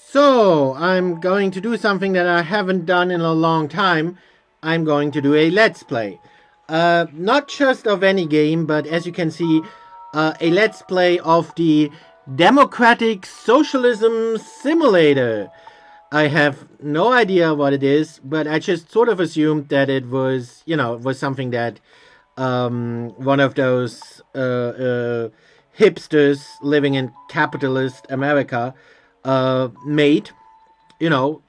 So, I'm going to do something that I haven't done in a long time. I'm going to do a Let's Play. Not just of any game, but as you can see, a Let's Play of the Democratic Socialism Simulator. I have no idea what it is, but I just sort of assumed that it was, it was something that one of those hipsters living in capitalist America made, you know,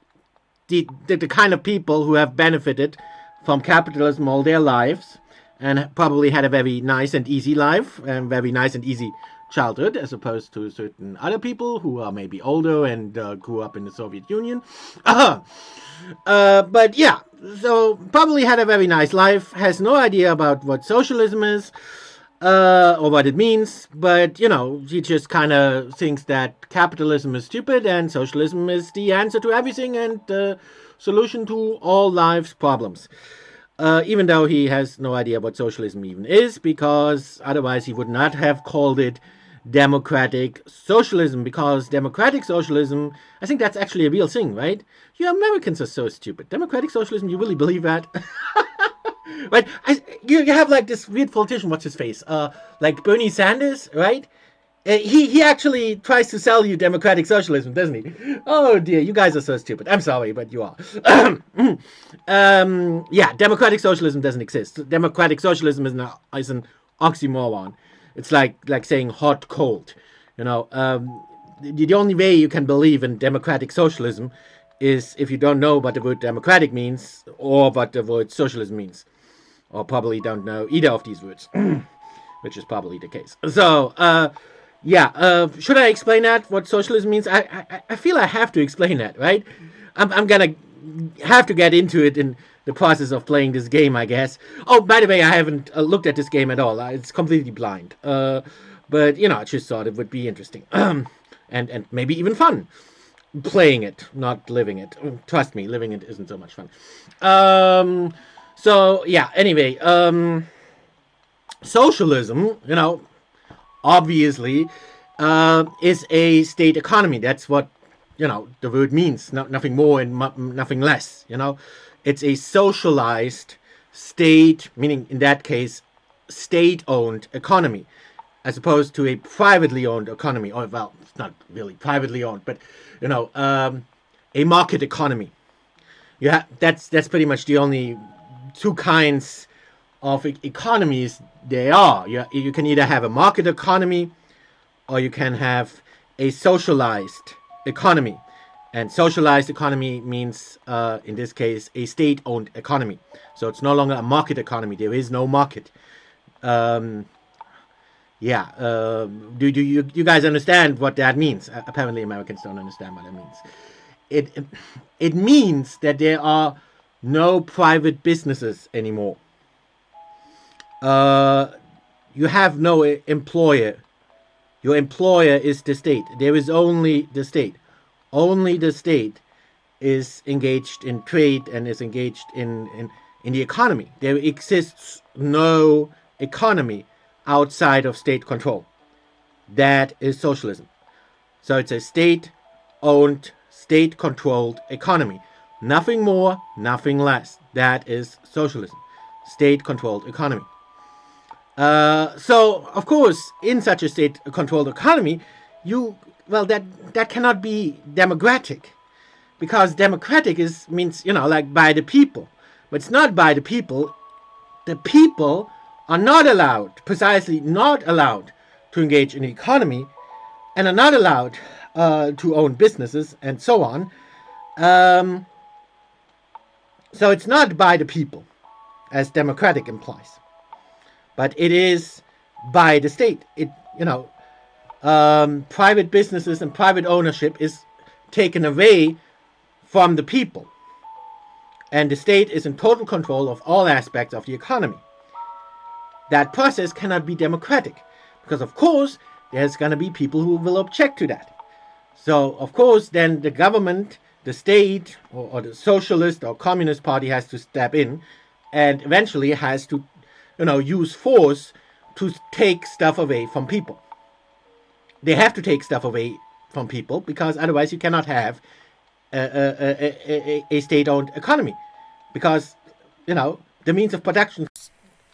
the kind of people who have benefited from capitalism all their lives and probably had a very nice and easy life and very nice and easy childhood, as opposed to certain other people who are maybe older and grew up in the Soviet Union. But yeah, so probably had a very nice life, has no idea about what socialism is, or what it means, but he just kind of thinks that capitalism is stupid and socialism is the answer to everything and the solution to all life's problems. Even though he has no idea what socialism even is, because otherwise he would not have called it democratic socialism, because democratic socialism, I think that's actually a real thing, right? You Americans are so stupid. Democratic socialism, you really believe that? Right? You have like this weird politician, what's his face? Like Bernie Sanders, right? He actually tries to sell you democratic socialism, doesn't he? Oh dear, you guys are so stupid. I'm sorry, but you are. Yeah, democratic socialism doesn't exist. Democratic socialism is an oxymoron. It's like saying hot cold. The only way you can believe in democratic socialism is if you don't know what the word democratic means or what the word socialism means, or probably don't know either of these words, which is probably the case. So, should I explain that, what socialism means? I feel I have to explain that, right? I'm gonna have to get into it in the process of playing this game, I guess. Oh, by the way, I haven't looked at this game at all. It's completely blind. But, I just thought it would be interesting. And maybe even fun. Playing it, not living it. Trust me, living it isn't so much fun. Anyway, socialism, obviously, is a state economy. That's what, the word means. Nothing more and nothing less, It's a socialized state, meaning in that case, state-owned economy, as opposed to a privately owned economy. Or, well, it's not really privately owned, but, a market economy. That's pretty much the only two kinds of economies there are. You can either have a market economy or you can have a socialized economy. And socialized economy means, in this case, a state-owned economy. So it's no longer a market economy. There is no market. Do you guys understand what that means? Apparently Americans don't understand what that means. It means that there are no private businesses anymore. You have no employer. Your employer is the state. There is only the state. Only the state is engaged in trade and is engaged in the economy. There exists no economy outside of state control. That is socialism. So it's a state-owned, state-controlled economy. Nothing more, nothing less. That is socialism. State-controlled economy. So, of course, in such a state-controlled economy, that cannot be democratic, because democratic means like by the people, but it's not by the people. The people are not allowed, precisely not allowed, to engage in the economy, and are not allowed to own businesses and so on. So it's not by the people, as democratic implies, but it is by the state. Private businesses and private ownership is taken away from the people, and the state is in total control of all aspects of the economy. That process cannot be democratic, because of course there's going to be people who will object to that. So of course then the government, the state, or the socialist or communist party has to step in and eventually has to use force to take stuff away from people. They have to take stuff away from people, because otherwise you cannot have a state-owned economy, because the means of production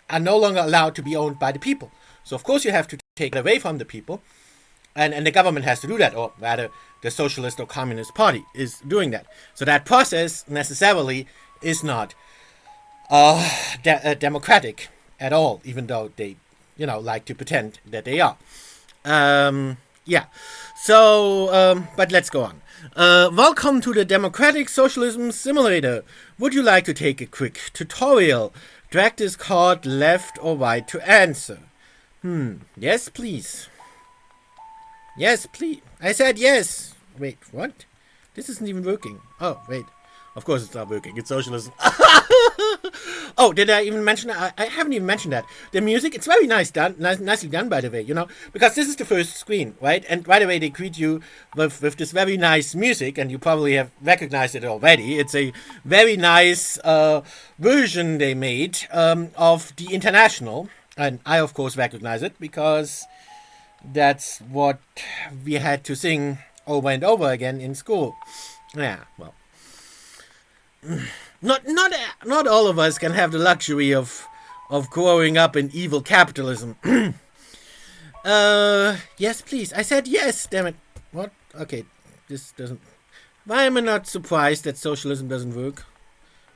are no longer allowed to be owned by the people. So of course you have to take it away from the people, and the government has to do that, or rather the Socialist or Communist Party is doing that. So that process necessarily is not democratic at all, even though they like to pretend that they are. Yeah. So, but let's go on. Welcome to the Democratic Socialism Simulator. Would you like to take a quick tutorial? Drag this card left or right to answer. Yes, please. Yes, please. I said yes. Wait, what? This isn't even working. Oh, wait. Of course it's not working. It's socialism. Oh, did I even mention that? I haven't even mentioned that. The music, it's very nicely done, by the way, because this is the first screen, right? And by the way, they greet you with this very nice music, and you probably have recognized it already. It's a very nice version they made of The International. And I, of course, recognize it because that's what we had to sing over and over again in school. Yeah, well. Not all of us can have the luxury of growing up in evil capitalism. Yes, please. I said yes, damn it. What? Okay, this doesn't... Why am I not surprised that socialism doesn't work?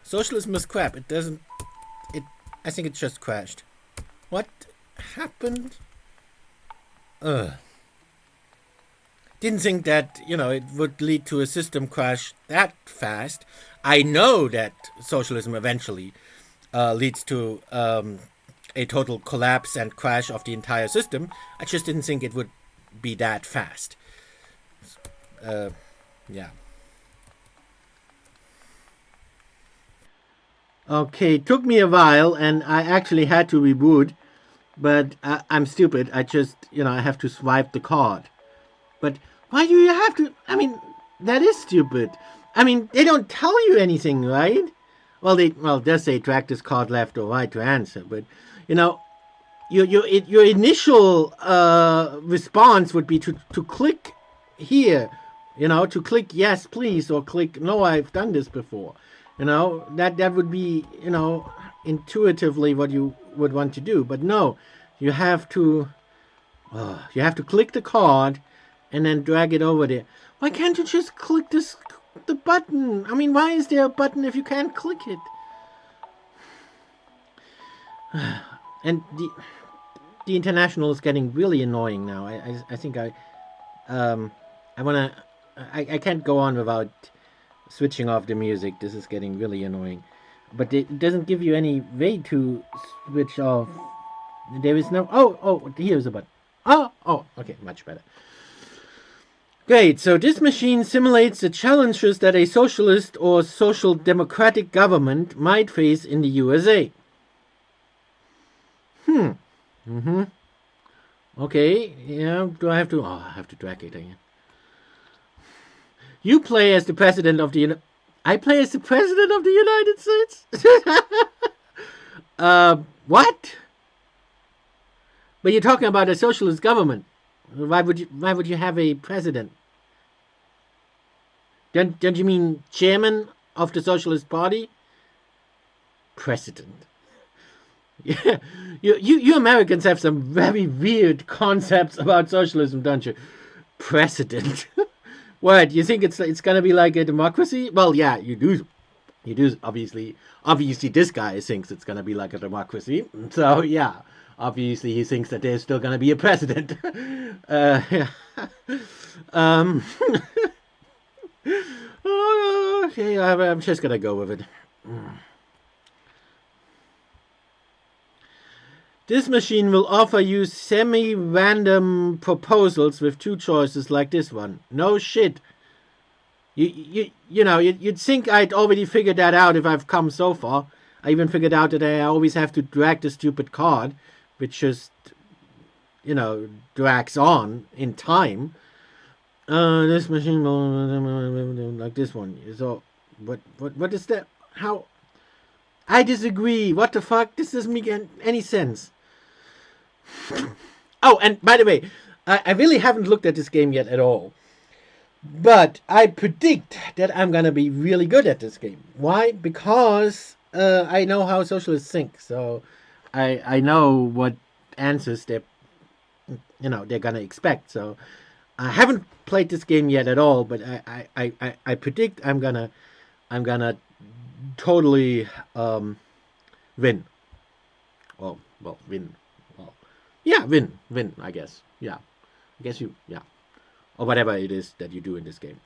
Socialism is crap. It doesn't... I think it just crashed. What happened? Didn't think that, it would lead to a system crash that fast. I know that socialism eventually leads to a total collapse and crash of the entire system. I just didn't think it would be that fast. Yeah. Okay, it took me a while, and I actually had to reboot, but I'm stupid. I just, I have to swipe the card. But why do you have to? I mean, that is stupid. I mean, they don't tell you anything, right? Well, it does say drag this card left or right to answer, but your initial response would be to click here, to click yes please, or click no, I've done this before. That would be intuitively what you would want to do, but no, you have to click the card and then drag it over there. Why can't you just click the button? I mean, why is there a button if you can't click it? And the International is getting really annoying now. I think I can't go on without switching off the music. This is getting really annoying. But it doesn't give you any way to switch off. There is no... Oh, here's a button. Oh, okay, much better. Great, so this machine simulates the challenges that a socialist or social democratic government might face in the USA. Okay, yeah, do I have to... Oh, I have to drag it again. You play as the president of the... I play as the president of the United States? What? But you're talking about a socialist government. Why would you have a president? Don't you mean chairman of the Socialist Party? President. Yeah, you Americans have some very weird concepts about socialism, don't you? President. What? You think it's gonna be like a democracy? Well, yeah, you do. You do. Obviously, this guy thinks it's gonna be like a democracy. So yeah. Obviously, he thinks that there's still going to be a president. Yeah. Okay, I'm just going to go with it. This machine will offer you semi-random proposals with two choices like this one. No shit. You'd think I'd already figured that out if I've come so far. I even figured out that I always have to drag the stupid card, which just, drags on in time. This machine will, like this one. So, what is that? How? I disagree. What the fuck? This doesn't make any sense. Oh, and by the way, I really haven't looked at this game yet at all. But I predict that I'm gonna be really good at this game. Why? Because I know how socialists think. So I know what answers they're gonna expect. So I haven't played this game yet at all, but I predict I'm gonna totally win. Well, win. Well, yeah, win. I guess. Yeah, I guess yeah, or whatever it is that you do in this game.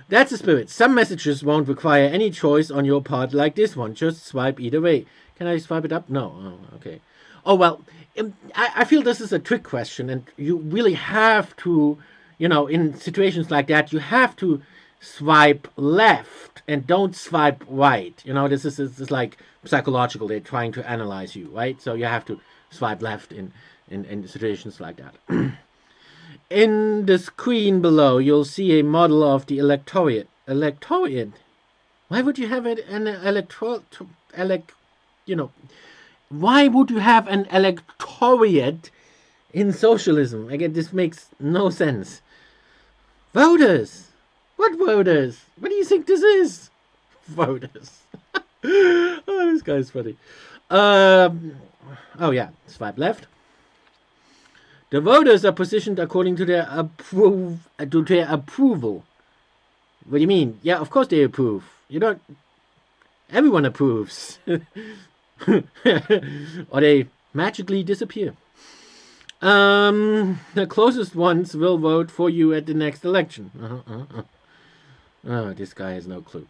That's the spirit. Some messages won't require any choice on your part, like this one. Just swipe either way. Can I swipe it up? No. Oh, okay. Oh well, I feel this is a trick question, and you really have to, in situations like that, you have to swipe left and don't swipe right. This is like psychological. They're trying to analyze you, right? So you have to swipe left in situations like that. In the screen below, you'll see a model of the electorate. Electorate? Why would you have an electoral? You know, why would you have an electorate in socialism? Again, this makes no sense. Voters. What voters? What do you think this is? Voters. Oh, this guy's funny. Oh yeah, swipe left. The voters are positioned according to their approval. What do you mean? Yeah, of course they approve. You don't. Everyone approves, or they magically disappear. The closest ones will vote for you at the next election. Oh, this guy has no clue.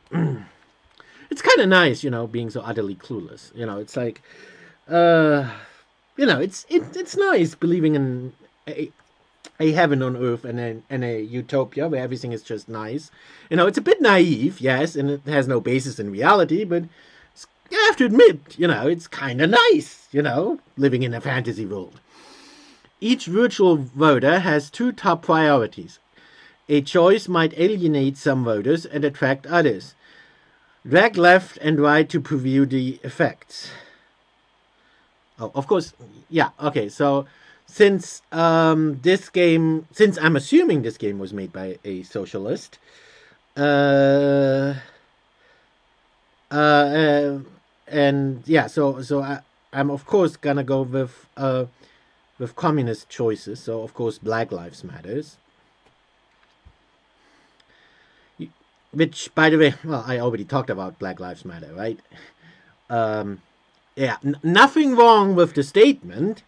It's kind of nice, being so utterly clueless. It's like, it's nice believing in a heaven on earth and a utopia where everything is just nice. It's a bit naive, yes, and it has no basis in reality, but you have to admit, it's kind of nice, living in a fantasy world. Each virtual voter has two top priorities. A choice might alienate some voters and attract others. Drag left and right to preview the effects. Oh, of course, yeah, okay, so since I'm assuming this game was made by a socialist, and yeah, so I'm of course gonna go with communist choices. So of course, Black Lives Matters. Which, by the way, well, I already talked about Black Lives Matter, right? Yeah, nothing wrong with the statement,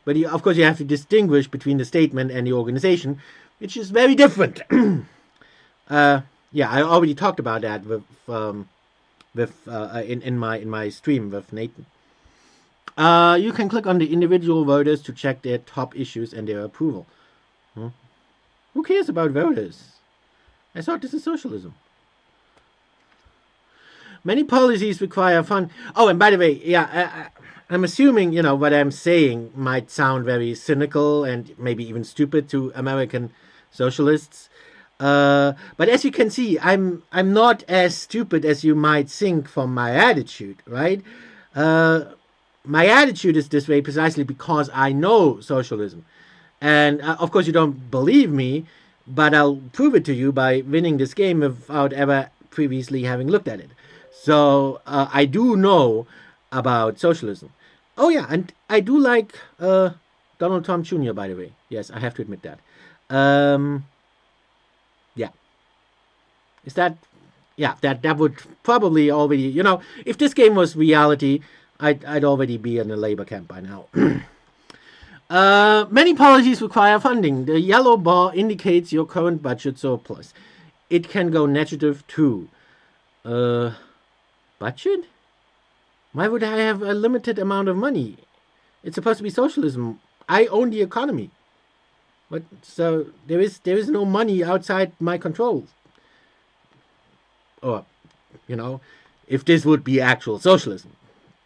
but of course you have to distinguish between the statement and the organization, which is very different. Yeah, I already talked about that in my stream with Nathan. You can click on the individual voters to check their top issues and their approval. Who cares about voters? I thought this is socialism. Many policies require fund. Oh, and by the way, yeah, I'm assuming, what I'm saying might sound very cynical and maybe even stupid to American socialists. But as you can see, I'm not as stupid as you might think from my attitude, right? My attitude is this way precisely because I know socialism. And of course, you don't believe me, but I'll prove it to you by winning this game without ever previously having looked at it. So I do know about socialism. Oh yeah, and I do like Donald Trump Jr., by the way. Yes, I have to admit that. Yeah. Is that... Yeah, that would probably already... if this game was reality, I'd already be in a labor camp by now. Many policies require funding. The yellow bar indicates your current budget surplus. It can go negative too. Budget? Why would I have a limited amount of money? It's supposed to be socialism. I own the economy. But so there is no money outside my control. Or, if this would be actual socialism.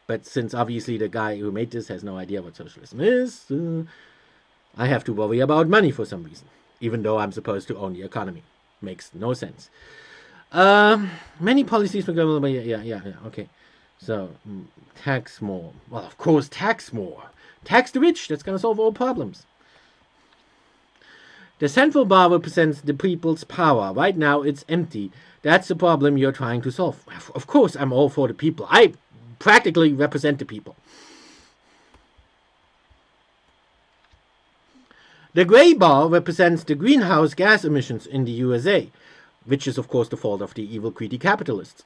But since obviously the guy who made this has no idea what socialism is, I have to worry about money for some reason, even though I'm supposed to own the economy. Makes no sense. Many policies for government. Yeah. Okay. So tax more. Well, of course, tax more. Tax the rich. That's gonna solve all problems. The central bar represents the people's power. Right now, it's empty. That's the problem you're trying to solve. Of course, I'm all for the people. I practically represent the people. The gray bar represents the greenhouse gas emissions in the USA, which is, of course, the fault of the evil, greedy capitalists.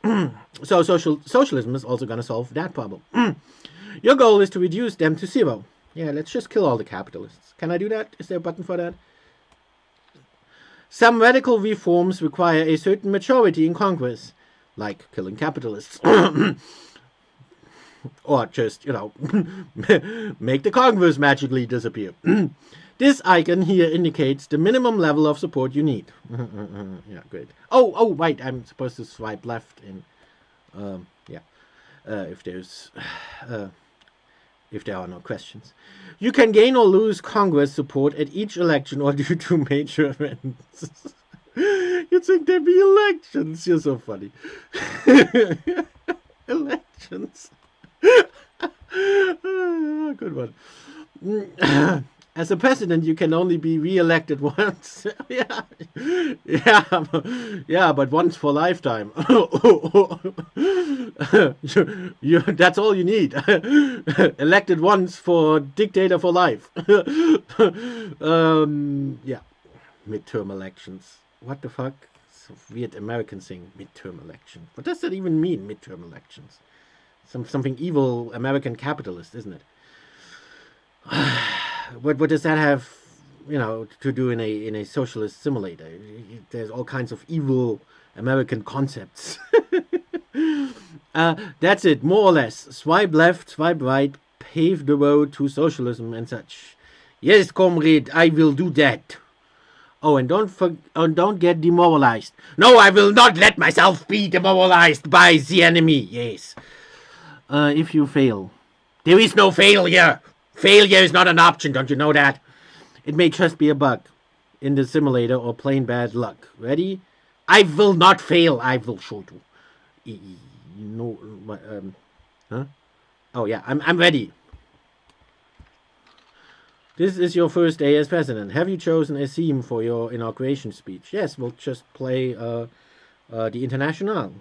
So socialism is also going to solve that problem. Your goal is to reduce them to zero. Yeah, let's just kill all the capitalists. Can I do that? Is there a button for that? Some radical reforms require a certain majority in Congress, like killing capitalists. Or just, make the Congress magically disappear. This icon here indicates the minimum level of support you need. Yeah, great. Oh, right, I'm supposed to swipe left in, if there are no questions. You can gain or lose Congress support at each election or due to major events. You'd think there'd be elections. You're so funny. Elections. Good one. As a president, you can only be re-elected once. Yeah, but once for a lifetime. That's all you need. Elected once for dictator for life. Yeah, midterm elections. What the fuck? It's a weird American thing. Midterm election. What does that even mean? Midterm elections. Something evil American capitalist, isn't it? What does that have, to do in a socialist simulator? There's all kinds of evil American concepts. That's it, more or less. Swipe left, swipe right, pave the road to socialism and such. Yes, comrade, I will do that. Oh, and don't get demoralized. No, I will not let myself be demoralized by the enemy. Yes. If you fail. There is no failure. Failure is not an option, don't you know that? It may just be a bug in the simulator or plain bad luck. Ready? I will not fail. I will show you. Huh? Oh yeah, I'm ready. This is your first day as president. Have you chosen a theme for your inauguration speech? Yes, we'll just play the International.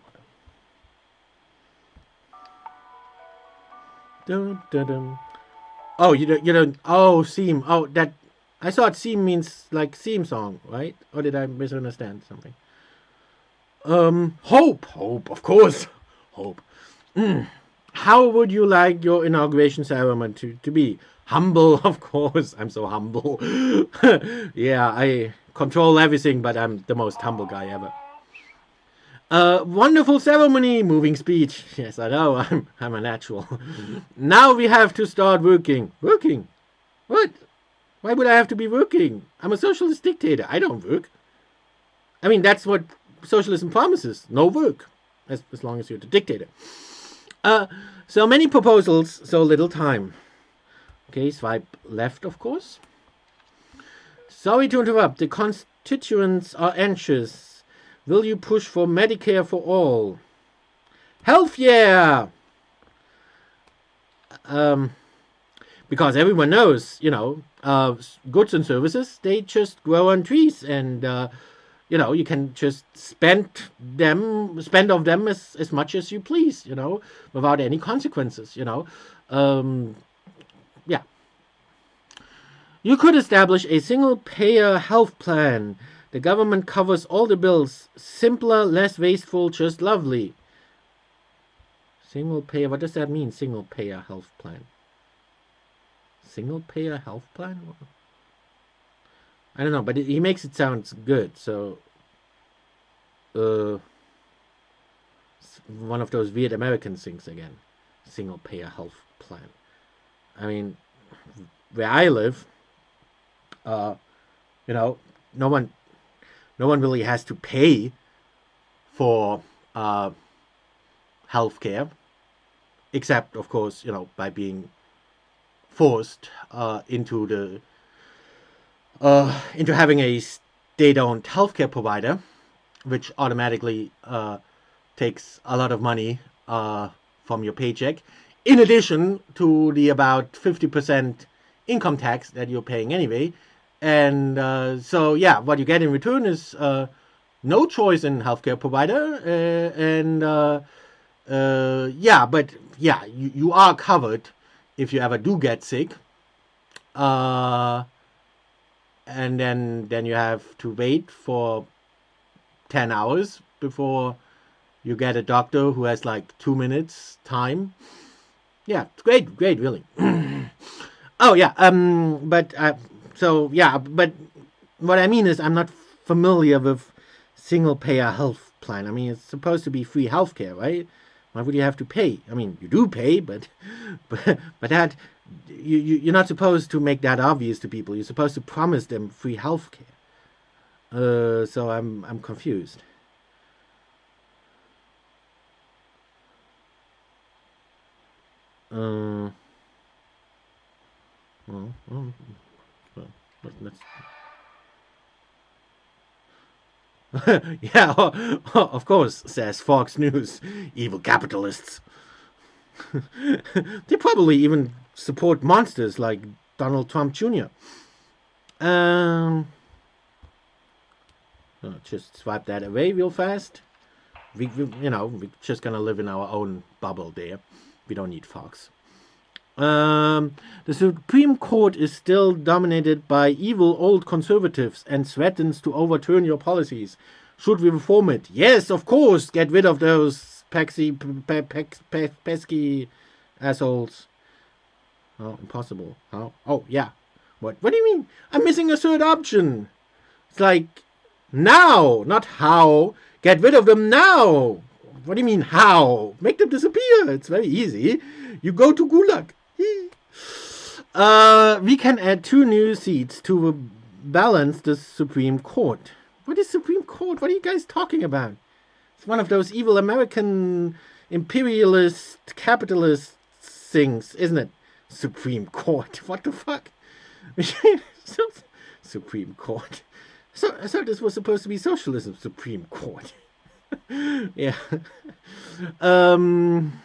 Dun, dun, dun. Oh, you don't. Oh, theme. Oh, that. I thought theme means like theme song, right? Or did I misunderstand something? Hope, of course, hope. How would you like your inauguration ceremony to be? Humble, of course. I'm so humble. Yeah, I control everything, but I'm the most humble guy ever. Wonderful ceremony, moving speech. Yes, I know, I'm a natural. Now we have to start working. Working? What? Why would I have to be working? I'm a socialist dictator. I don't work. I mean, that's what socialism promises. No work. As long as you're the dictator. So many proposals, so little time. Okay, swipe left, of course. Sorry to interrupt. The constituents are anxious. Will you push for Medicare for all? Health, yeah! Because everyone knows, goods and services, they just grow on trees. And, you can just spend of them as much as you please, without any consequences, yeah. You could establish a single-payer health plan. The government covers all the bills. Simpler, less wasteful, just lovely. Single payer, what does that mean, single payer health plan? Single payer health plan? I don't know, but he makes it sound good, so... one of those weird American things again. Single payer health plan. I mean, where I live, no one really has to pay for health care, except, of course, by being forced into having a state-owned healthcare provider, which automatically takes a lot of money from your paycheck, in addition to the about 50% income tax that you're paying anyway, And so, yeah, what you get in return is no choice in healthcare provider, and yeah, but yeah, you are covered if you ever do get sick. Uh, and then you have to wait for 10 hours before you get a doctor who has like 2 minutes time. Yeah, it's great, great, really. Oh yeah, but so yeah, but what I mean is I'm not familiar with single payer health plan. I mean, it's supposed to be free healthcare, right? Why would you have to pay? I mean, you do pay, but but that you're not supposed to make that obvious to people. You're supposed to promise them free healthcare. So I'm confused. Uh, well, well, well, let's yeah, of course, says Fox News. Evil capitalists. They probably even support monsters like Donald Trump Jr. Um, just swipe that away real fast. We're just gonna live in our own bubble there. We don't need Fox. The Supreme Court is still dominated by evil old conservatives and threatens to overturn your policies. Should we reform it? Yes, of course. Get rid of those pesky assholes. Oh, impossible. How? Oh, yeah. What do you mean? I'm missing a third option. It's like now, not how. Get rid of them now. What do you mean how? Make them disappear. It's very easy. You go to Gulag. We can add 2 new seats to balance the Supreme Court. What is Supreme Court? What are you guys talking about? It's one of those evil American imperialist capitalist things, isn't it? Supreme Court. What the fuck? Supreme Court. So I thought this was supposed to be socialism. Supreme Court. Yeah. Um.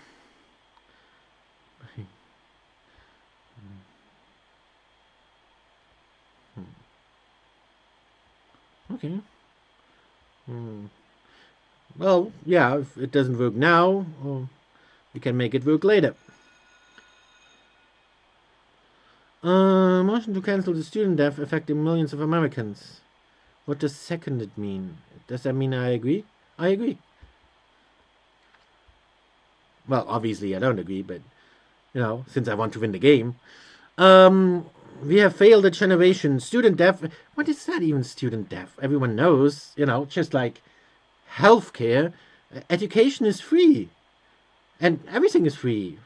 Okay. Well, yeah, if it doesn't work now, we can make it work later. Motion to cancel the student debt affecting millions of Americans. What does seconded mean? Does that mean I agree? I agree. Well, obviously I don't agree, but, since I want to win the game. We have failed a generation. Student debt. What is that even, student debt? Everyone knows, just like healthcare, education is free. And everything is free.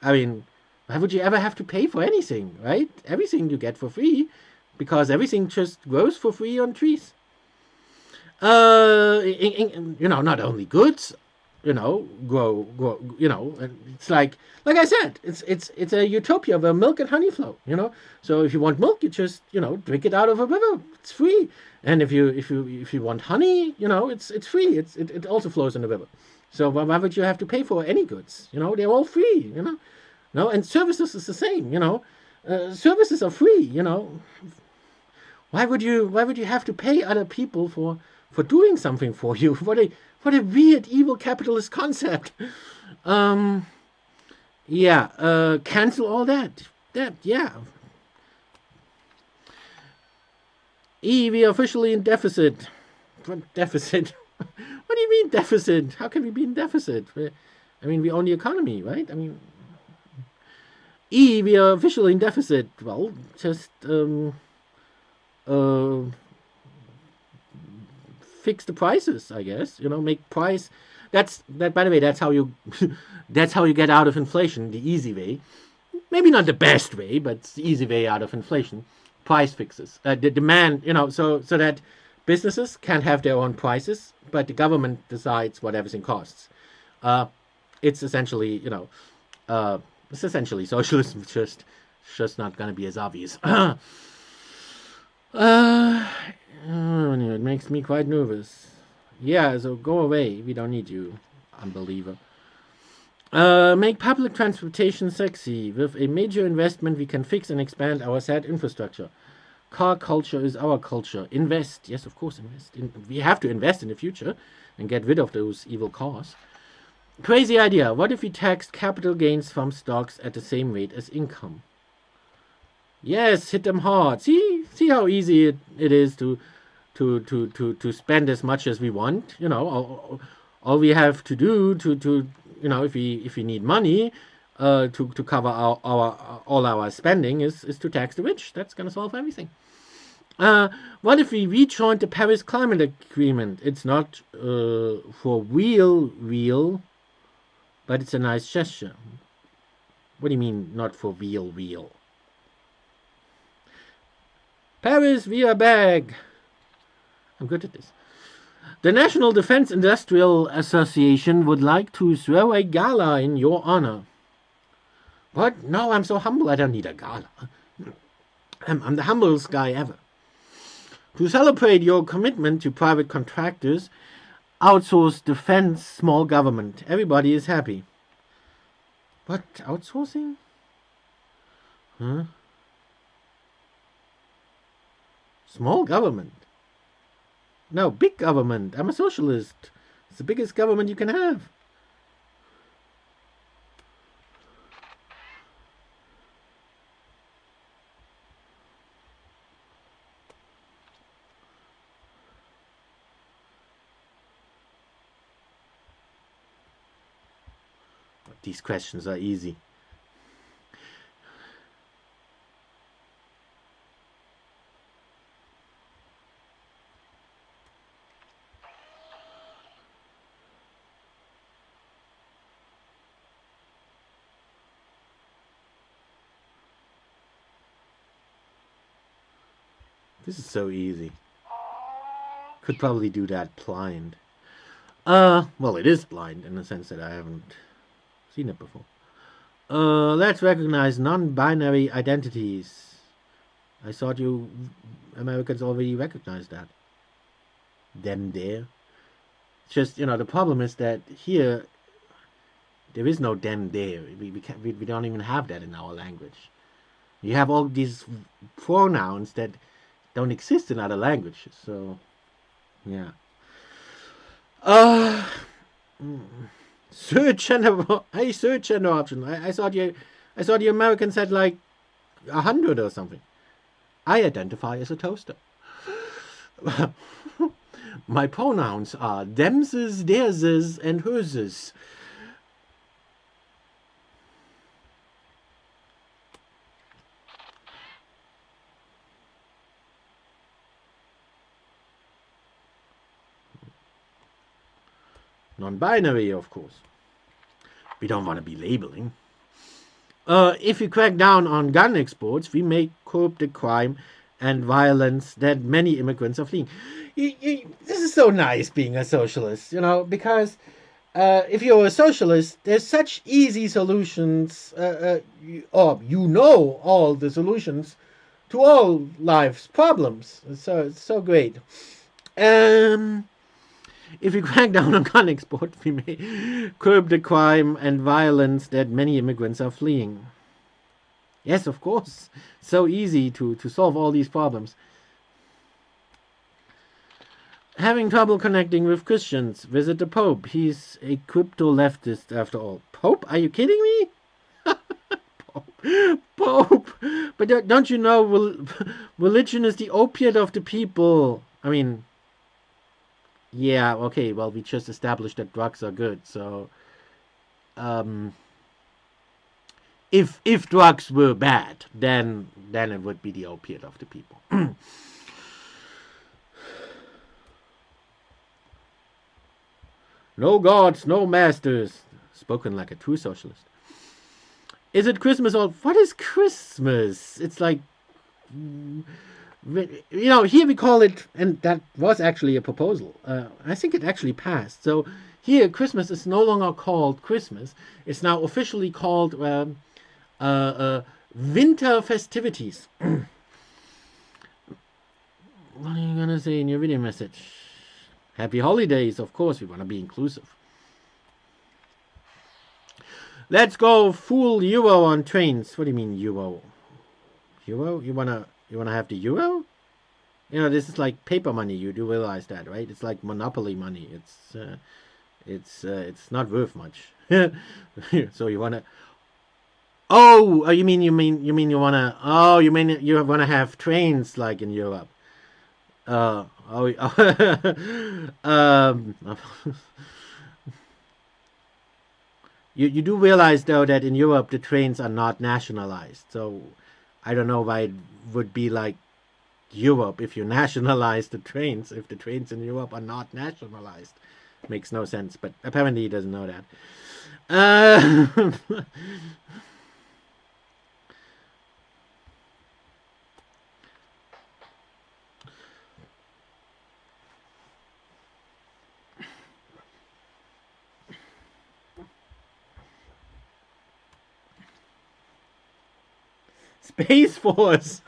I mean, why would you ever have to pay for anything, right? Everything you get for free, because everything just grows for free on trees. Not only goods, grow. And it's like I said, it's a utopia where milk and honey flow. So if you want milk, you just drink it out of a river. It's free. And if you want honey, it's free. It also flows in the river. So why would you have to pay for any goods? They're all free. No, and services is the same. Services are free. Why would you have to pay other people for doing something for you? What a weird evil capitalist concept. Yeah, cancel all that. Yeah. We are officially in deficit. What deficit? What do you mean deficit? How can we be in deficit? I mean, we own the economy, right? I mean, we are officially in deficit. Well, just fix the prices, I guess. Make price. That. By the way, that's how you that's how you get out of inflation. The easy way, maybe not the best way, but it's the easy way out of inflation. Price fixes. The demand, so that businesses can have their own prices, but the government decides what everything costs. It's essentially, it's essentially socialism. It's just not going to be as obvious. It makes me quite nervous. Yeah, so go away. We don't need you, unbeliever. Make public transportation sexy. With a major investment, we can fix and expand our sad infrastructure. Car culture is our culture. Invest. Yes, of course, invest. We have to invest in the future and get rid of those evil cars. Crazy idea. What if we taxed capital gains from stocks at the same rate as income? Yes, hit them hard. See how easy it is to spend as much as we want. All we have to do to if we need money to cover all our spending is to tax the rich. That's gonna solve everything. What if we rejoined the Paris Climate Agreement? It's not for real, but it's a nice gesture. What do you mean, not for real? Paris, we are back. I'm good at this. The National Defense Industrial Association would like to throw a gala in your honor. What? No, I'm so humble I don't need a gala. I'm the humblest guy ever. To celebrate your commitment to private contractors, outsource defense, small government. Everybody is happy. What? Outsourcing? Huh? Small government? No, big government. I'm a socialist. It's the biggest government you can have. These questions are easy. This is so easy. Could probably do that blind. Well, it is blind in the sense that I haven't seen it before. Let's recognize non-binary identities. I thought you Americans already recognized that. Them there. It's just, the problem is that here there is no them there. We don't even have that in our language. You have all these pronouns that don't exist in other languages. So, yeah. Search gender option. I thought the Americans had like 100 or something. I identify as a toaster. My pronouns are themses, theirses, and herses. Non-binary, of course. We don't want to be labeling. If we crack down on gun exports, we may curb the crime and violence that many immigrants are fleeing. This is so nice being a socialist, because if you're a socialist, there's such easy solutions, or all the solutions to all life's problems. So it's so great. If we crack down on gun export, we may curb the crime and violence that many immigrants are fleeing. Yes, of course. So easy to solve all these problems. Having trouble connecting with Christians, visit the Pope. He's a crypto-leftist after all. Pope? Are you kidding me? Pope! But don't you know religion is the opiate of the people? I mean, yeah, okay, well, we just established that drugs are good, so if drugs were bad, then it would be the opiate of the people. No gods, no masters. Spoken like a true socialist. Is it Christmas or what is Christmas? It's like, here we call it, and that was actually a proposal. I think it actually passed. So here, Christmas is no longer called Christmas. It's now officially called winter festivities. What are you going to say in your video message? Happy holidays, of course. We want to be inclusive. Let's go full euro on trains. What do you mean euro? Euro? You want to You want to have the euro? This is like paper money. You do realize that, right? It's like monopoly money. It's not worth much. So you want to. Oh, you mean you want to? Oh, you mean you want to have trains like in Europe? Oh, you do realize though that in Europe the trains are not nationalized. So I don't know why it would be like Europe if you nationalize the trains. If the trains in Europe are not nationalized, makes no sense. But apparently he doesn't know that. Uh, Space Force.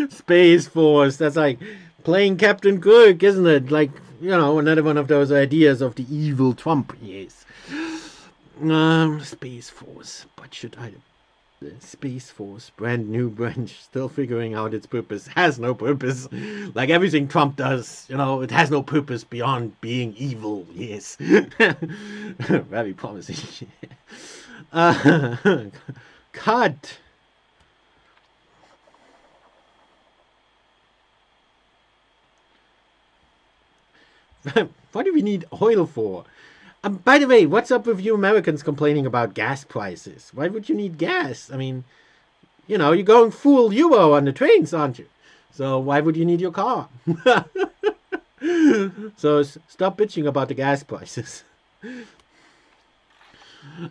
Space Force. That's like playing Captain Kirk, isn't it? Like, another one of those ideas of the evil Trump. Yes. Space Force. Budget item. Space Force. Brand new branch. Still figuring out its purpose. Has no purpose. Like everything Trump does, it has no purpose beyond being evil. Yes. Very promising. Cut. What do we need oil for? By the way, what's up with you Americans complaining about gas prices? Why would you need gas? I mean, you're going full euro on the trains, aren't you? So why would you need your car? So stop bitching about the gas prices.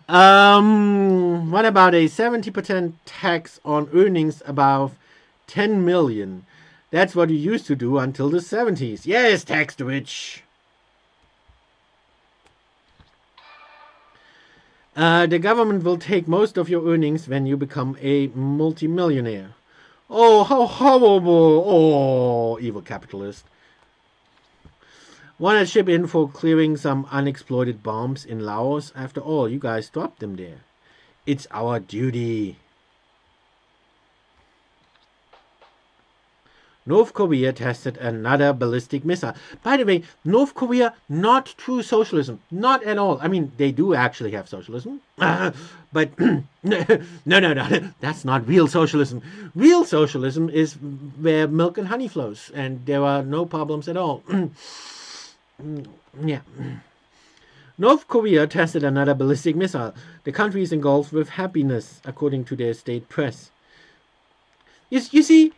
What about a 70% tax on earnings above 10 million? That's what you used to do until the 70s. Yes, tax the rich. The government will take most of your earnings when you become a multimillionaire. Oh, how horrible. Oh, evil capitalist. Want to chip in for clearing some unexploded bombs in Laos? After all, you guys dropped them there. It's our duty. North Korea tested another ballistic missile. By the way, North Korea, not true socialism. Not at all. I mean, they do actually have socialism. But no. That's not real socialism. Real socialism is where milk and honey flows. And there are no problems at all. Yeah. North Korea tested another ballistic missile. The country is engulfed with happiness, according to their state press. You see,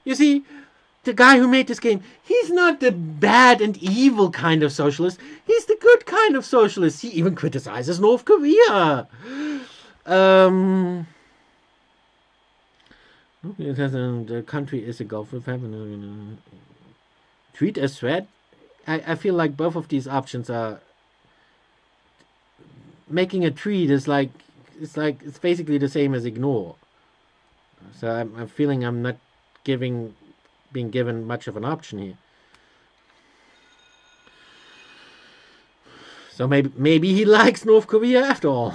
the guy who made this game, he's not the bad and evil kind of socialist. He's the good kind of socialist. He even criticizes North Korea. The country is engulfed with happiness. Treat as threat. I feel like both of these options are making a treat is like it's basically the same as ignore. So I'm feeling I'm not being given much of an option here. So maybe he likes North Korea after all.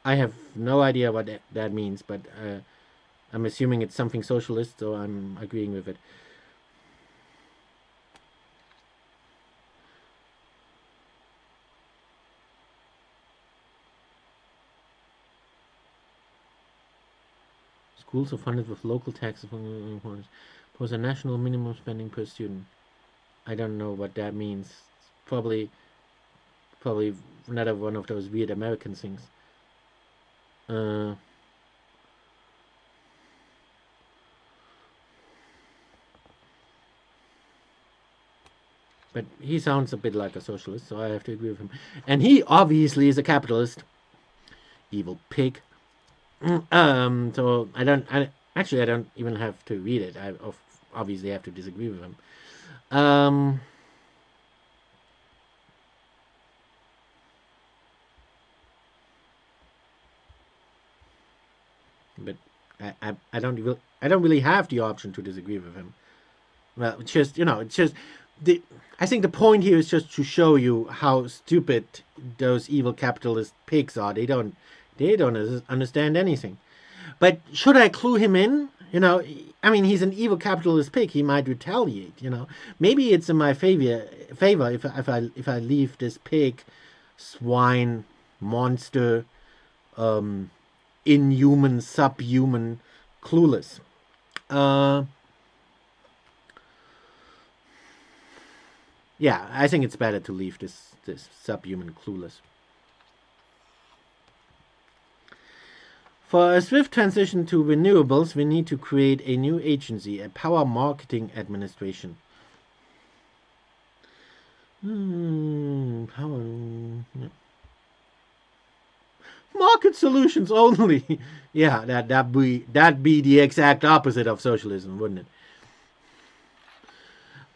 I have no idea what that means, but I'm assuming it's something socialist, so I'm agreeing with it. Schools are funded with local taxes for a national minimum spending per student. I don't know what that means. It's probably another one of those weird American things. But he sounds a bit like a socialist, so I have to agree with him. And he obviously is a capitalist. Evil pig. So I don't even have to read it. I obviously have to disagree with him. But I don't really have the option to disagree with him. Well, it's just I think the point here is just to show you how stupid those evil capitalist pigs are. They don't understand anything. But should I clue him in? I mean, he's an evil capitalist pig. He might retaliate. Maybe it's in my favor if I leave this pig, swine, monster, inhuman, subhuman, clueless. Yeah, I think it's better to leave this subhuman clueless. For a swift transition to renewables, we need to create a new agency, a power marketing administration. Market solutions only. Yeah, that'd be the exact opposite of socialism, wouldn't it?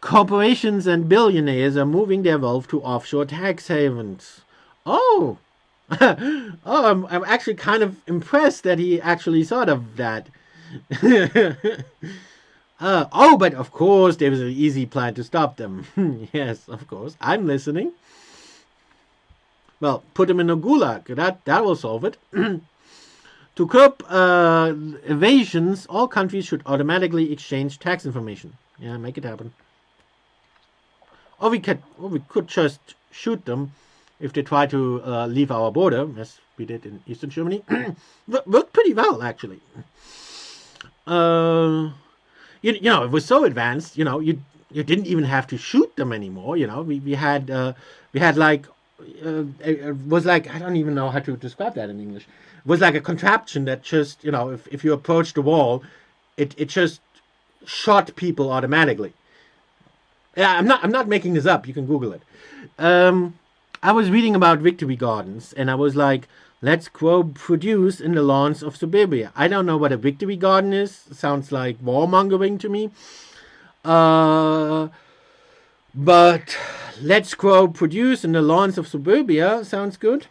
Corporations and billionaires are moving their wealth to offshore tax havens. Oh, I'm actually kind of impressed that he actually thought of that. But of course there was an easy plan to stop them. Yes, of course. I'm listening. Well, put them in a gulag. That will solve it. To curb evasions, all countries should automatically exchange tax information. Yeah, make it happen. Or we could just shoot them if they try to leave our border, as we did in Eastern Germany. Worked pretty well, actually. It was so advanced. You didn't even have to shoot them anymore. We had like it was like, I don't even know how to describe that in English. It was like a contraption that just if you approach the wall, it just shot people automatically. Yeah, I'm not making this up. You can Google it. I was reading about victory gardens, and I was like, let's grow produce in the lawns of suburbia. I don't know what a victory garden is. Sounds like warmongering to me. But let's grow produce in the lawns of suburbia. Sounds good.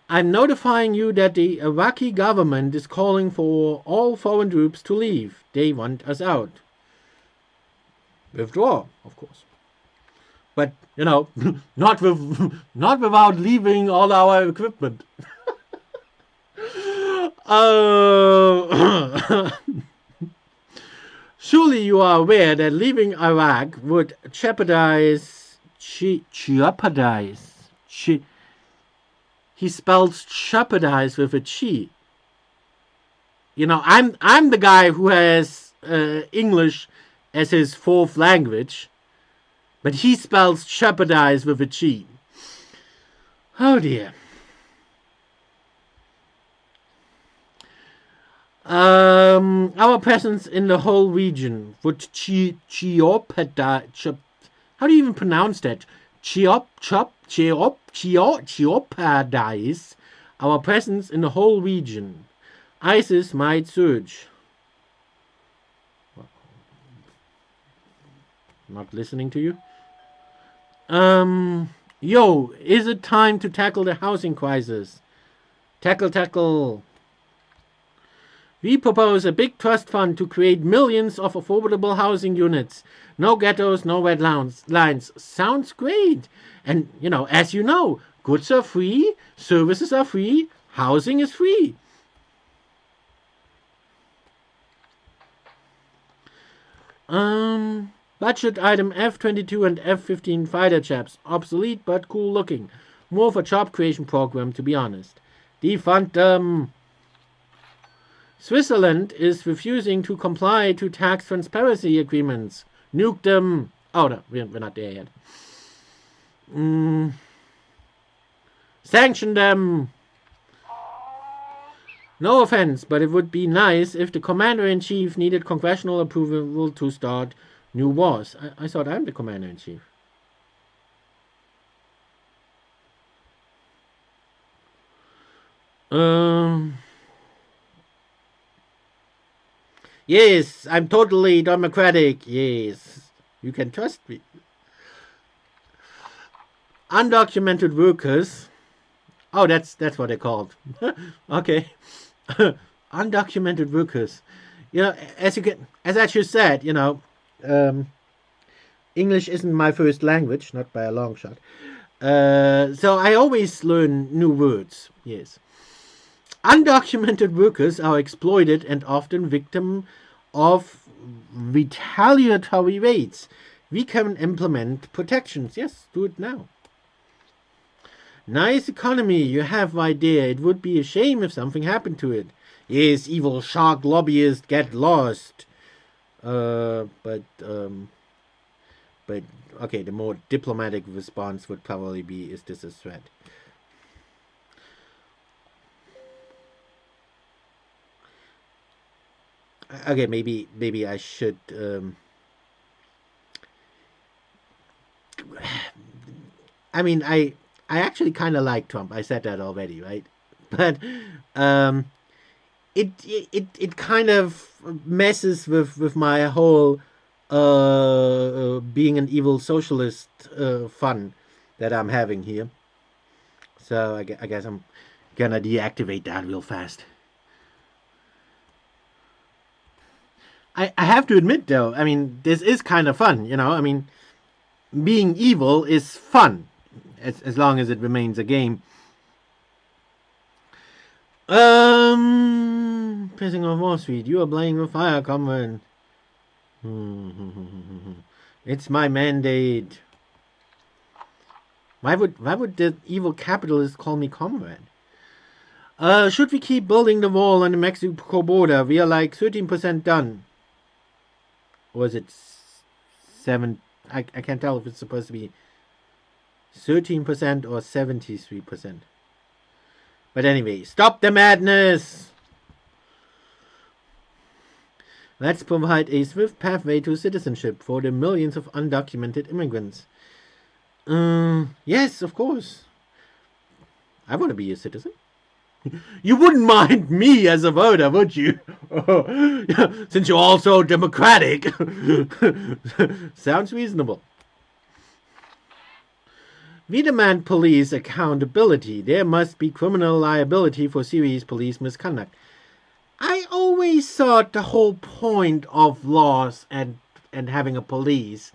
I'm notifying you that the Iraqi government is calling for all foreign troops to leave. They want us out. Withdraw, of course. But, not without leaving all our equipment. Surely you are aware that leaving Iraq would jeopardize. He spells jeopardize with a chi. I'm the guy who has English as his fourth language, but he spells jeopardize with a chi. Oh dear. Our presence in the whole region would jeopardize. How do you even pronounce that? Jeopardize our presence in the whole region. ISIS might surge. Not listening to you. Is it time to tackle the housing crisis? Tackle. We propose a big trust fund to create millions of affordable housing units. No ghettos, no red lines. Sounds great. And, as you know, goods are free, services are free, housing is free. Budget item F-22 and F-15 fighter jets. Obsolete but cool looking. More of a job creation program, to be honest. Defund them. Switzerland is refusing to comply to tax transparency agreements. Nuke them. Oh, no, we're not there yet. Sanction them. No offense, but it would be nice if the commander-in-chief needed congressional approval to start new wars. I thought I'm the commander-in-chief. Yes, I'm totally democratic. Yes, you can trust me. Undocumented workers. Oh, that's what they're called. Okay. Undocumented workers. as I just said, English isn't my first language, not by a long shot. So I always learn new words. Yes. Undocumented workers are exploited and often victim of retaliatory raids. We can implement protections. Yes, do it now. Nice economy you have right there. It would be a shame if something happened to it. Yes, evil shark lobbyists get lost. But okay, the more diplomatic response would probably be, is this a threat? Okay, maybe I should I mean, I actually kind of like Trump. I said that already, right? But um, it kind of messes with my whole being an evil socialist fun that I'm having here. So I guess I'm gonna deactivate that real fast. I have to admit though, I mean, this is kind of fun, I mean, being evil is fun as long as it remains a game. Pissing off Wall Street. You are playing with fire, comrade. It's my mandate. Why would the evil capitalist call me comrade? Should we keep building the wall on the Mexico border? We are like 13% done. Or is it 7? I can't tell if it's supposed to be 13% or 73%. But anyway, stop the madness! Let's provide a swift pathway to citizenship for the millions of undocumented immigrants. Yes, of course. I want to be a citizen. You wouldn't mind me as a voter, would you? Since you're also democratic. Sounds reasonable. We demand police accountability. There must be criminal liability for serious police misconduct. I always thought the whole point of laws and having a police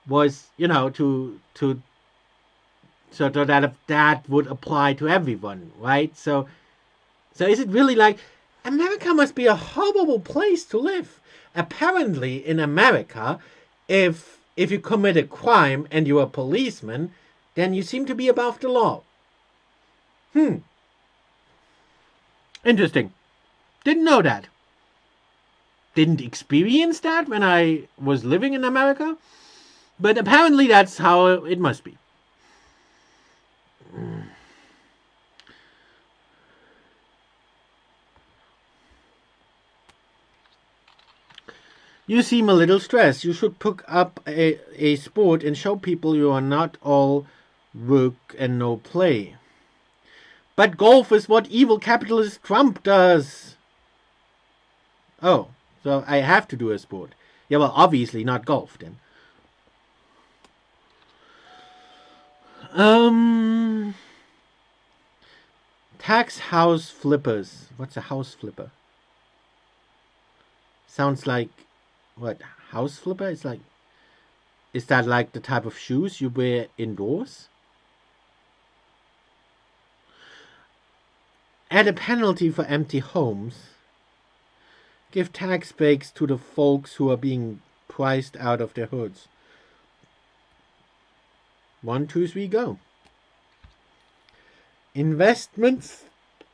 was, so that would apply to everyone, right? So is it really like America must be a horrible place to live? Apparently, in America, if you commit a crime and you're a policeman, then you seem to be above the law. Interesting. Didn't know that. Didn't experience that when I was living in America. But apparently that's how it must be. You seem a little stressed. You should pick up a sport and show people you are not all work and no play. But golf is what evil capitalist Trump does. Oh, so I have to do a sport. Yeah, well, obviously not golf then. Tax house flippers. What's a house flipper? Sounds like what? House flipper? It's like, is that like the type of shoes you wear indoors? Add a penalty for empty homes. Give tax breaks to the folks who are being priced out of their hoods. 1, 2, 3, go. Investments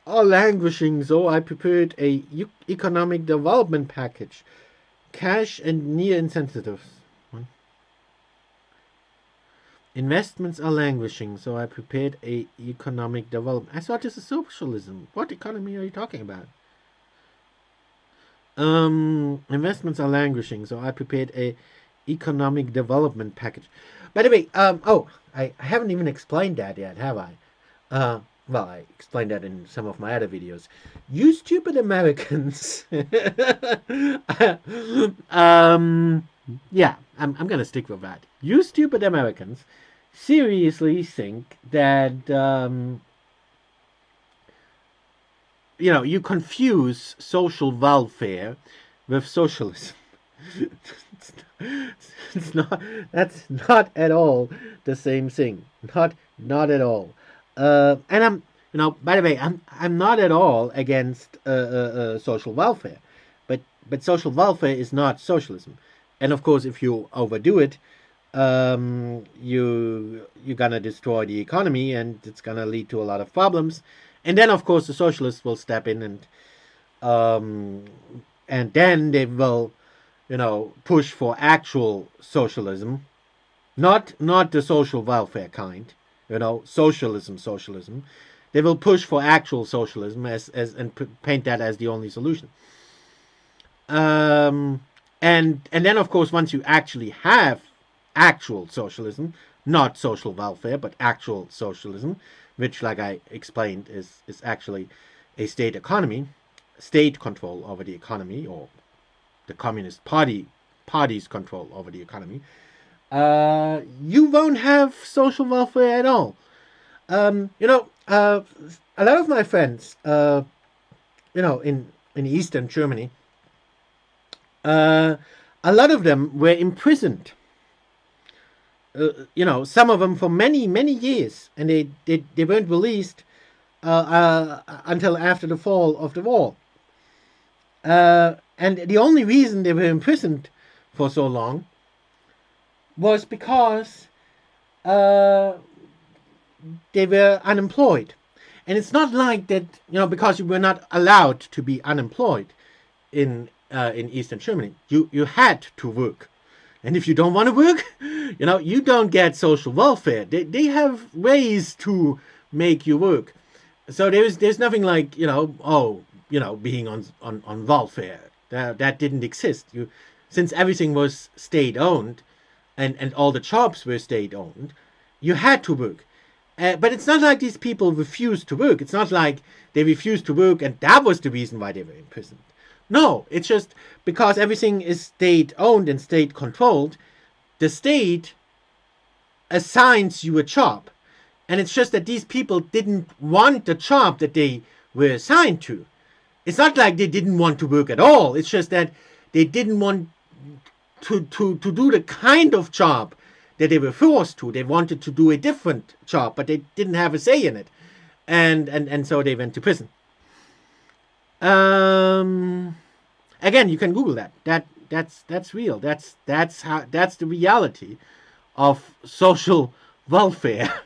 are languishing, so I prepared a economic development package. Cash and near incentives. Investments are languishing, so I prepared a economic development. I thought this is socialism. What economy are you talking about? Investments are languishing, so I prepared a economic development package. By the way, I haven't even explained that yet, have I? Well, I explained that in some of my other videos. You stupid Americans. Yeah, I'm gonna stick with that. You stupid Americans seriously think that, you confuse social welfare with socialism. It's not. That's not at all the same thing. Not at all. And I'm, by the way, I'm not at all against social welfare, but social welfare is not socialism. And of course, if you overdo it, you're gonna destroy the economy, and it's gonna lead to a lot of problems. And then, of course, the socialists will step in, um, and then they will, push for actual socialism, not the social welfare kind, socialism. They will push for actual socialism as and paint that as the only solution. Um, and then of course once you actually have actual socialism, not social welfare, but actual socialism, which, like I explained, is actually a state economy, state control over the economy, or the Communist Party's control over the economy, you won't have social welfare at all. A lot of my friends, in Eastern Germany, a lot of them were imprisoned. Some of them for many years, and they weren't released until after the fall of the wall. And the only reason they were imprisoned for so long was because they were unemployed. And it's not like that, because you were not allowed to be unemployed in Eastern Germany. You had to work. And if you don't want to work, you don't get social welfare. They have ways to make you work. So there's nothing like, being on welfare. That didn't exist. Since everything was state owned, and all the jobs were state owned, you had to work. But it's not like these people refused to work. It's not like they refused to work and that was the reason why they were imprisoned. No, it's just because everything is state owned and state controlled, the state assigns you a job. And it's just that these people didn't want the job that they were assigned to. It's not like they didn't want to work at all. It's just that they didn't want to do the kind of job that they were forced to. They wanted to do a different job, but they didn't have a say in it. And so they went to prison. Again, you can Google that. That's real. That's the reality of social welfare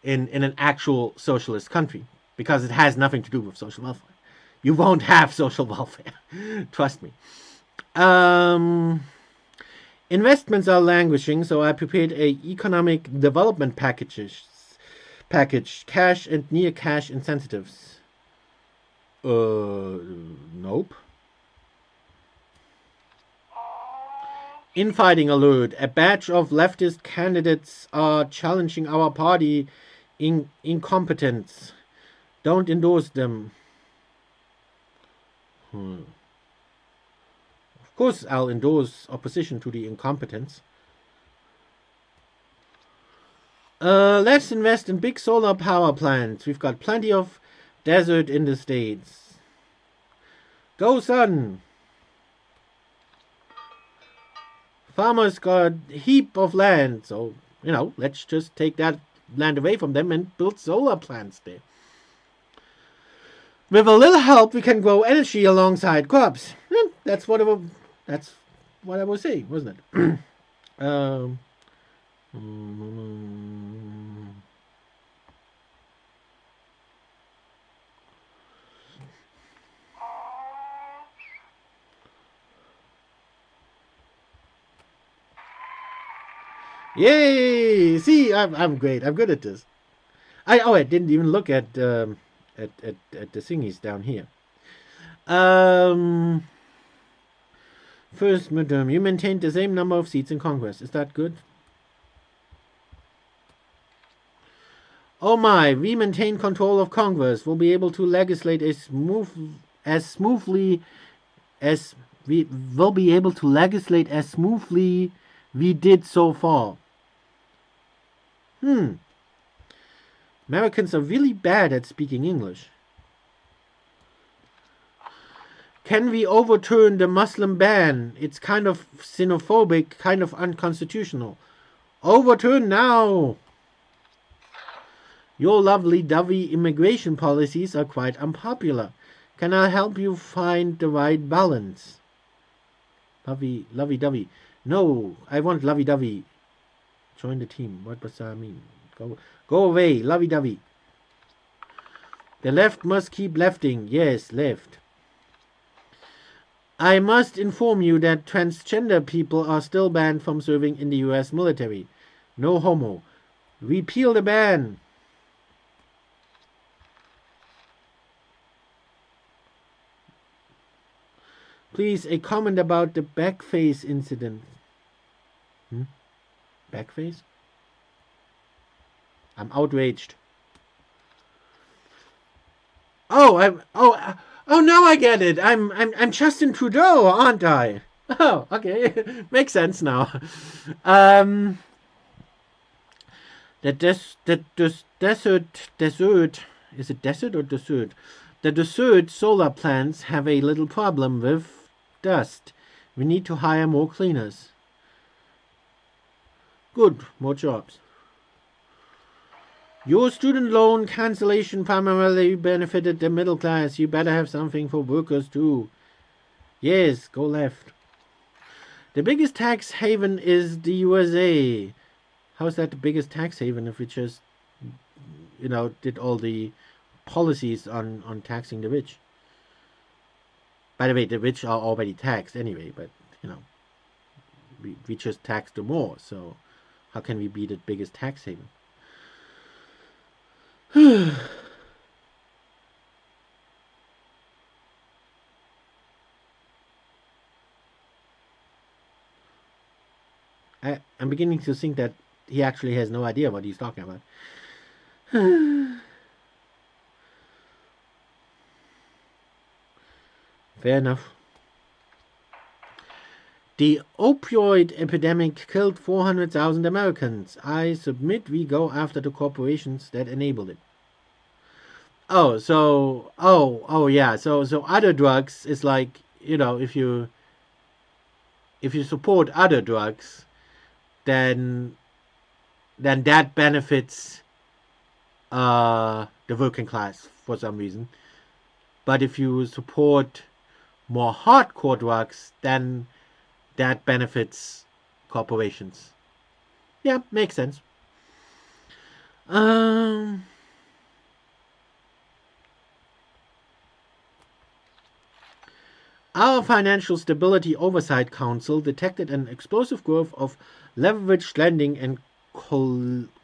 in an actual socialist country, because it has nothing to do with social welfare. You won't have social welfare. Trust me. Investments are languishing, so I prepared a economic development package, cash and near cash incentives. Nope. Infighting alert. A batch of leftist candidates are challenging our party in incompetence. Don't endorse them. Of course, I'll endorse opposition to the incompetence. Let's invest in big solar power plants. We've got plenty of desert in the States. Go, sun! Farmers got a heap of land, so, let's just take that land away from them and build solar plants there. With a little help, we can grow energy alongside crops. That's what I was saying, wasn't it? Yay! See, I'm great. I'm good at this. I didn't even look at the thingies down here. First midterm, you maintained the same number of seats in Congress. Is that good? Oh my, we maintain control of Congress. We'll be able to legislate as smoothly as we will be able to legislate as smoothly we did so far. Americans are really bad at speaking English. Can we overturn the Muslim ban? It's kind of xenophobic, kind of unconstitutional. Overturn now! Your lovely-dovey immigration policies are quite unpopular. Can I help you find the right balance? Lovey-dovey. No, I want lovey-dovey. Join the team. What does that mean? Go away, lovey-dovey. The left must keep lefting. Yes, left. I must inform you that transgender people are still banned from serving in the US military. No homo. Repeal the ban. Please, a comment about the backface incident. Backface? I'm outraged. Oh, now I get it. I'm Justin Trudeau, aren't I? Oh, okay. Makes sense now. The desert, is it desert or desert? The desert solar plants have a little problem with dust. We need to hire more cleaners. Good, more jobs. Your student loan cancellation primarily benefited the middle class. You better have something for workers too. Yes, go left. The biggest tax haven is the USA. How is that the biggest tax haven if we just, did all the policies on taxing the rich? By the way, the rich are already taxed anyway, but, we just tax them more, so how can we be the biggest tax haven? I'm beginning to think that he actually has no idea what he's talking about. Fair enough. The opioid epidemic killed 400,000 Americans. I submit we go after the corporations that enabled it. Yeah. So other drugs is like, if you support other drugs, then that benefits the working class for some reason. But if you support more hardcore drugs, then that benefits corporations. Yeah, makes sense. Our Financial Stability Oversight Council detected an explosive growth of leveraged lending and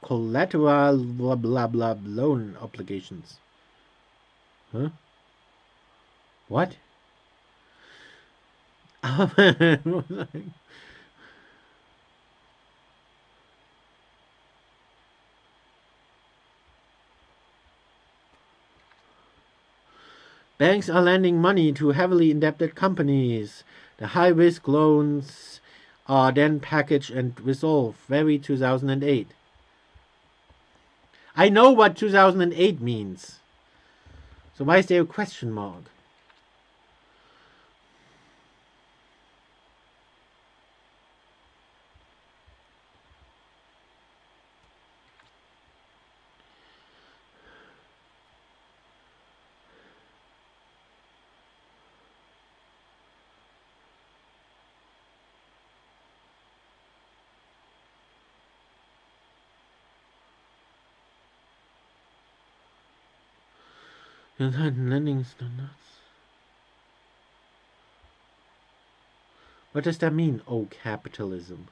collateral blah blah blah loan obligations. Huh? What? Banks are lending money to heavily indebted companies. The high-risk loans are then packaged and resolved. Very 2008. I know what 2008 means. So why is there a question mark? Lending standards. What does that mean? Oh, capitalism.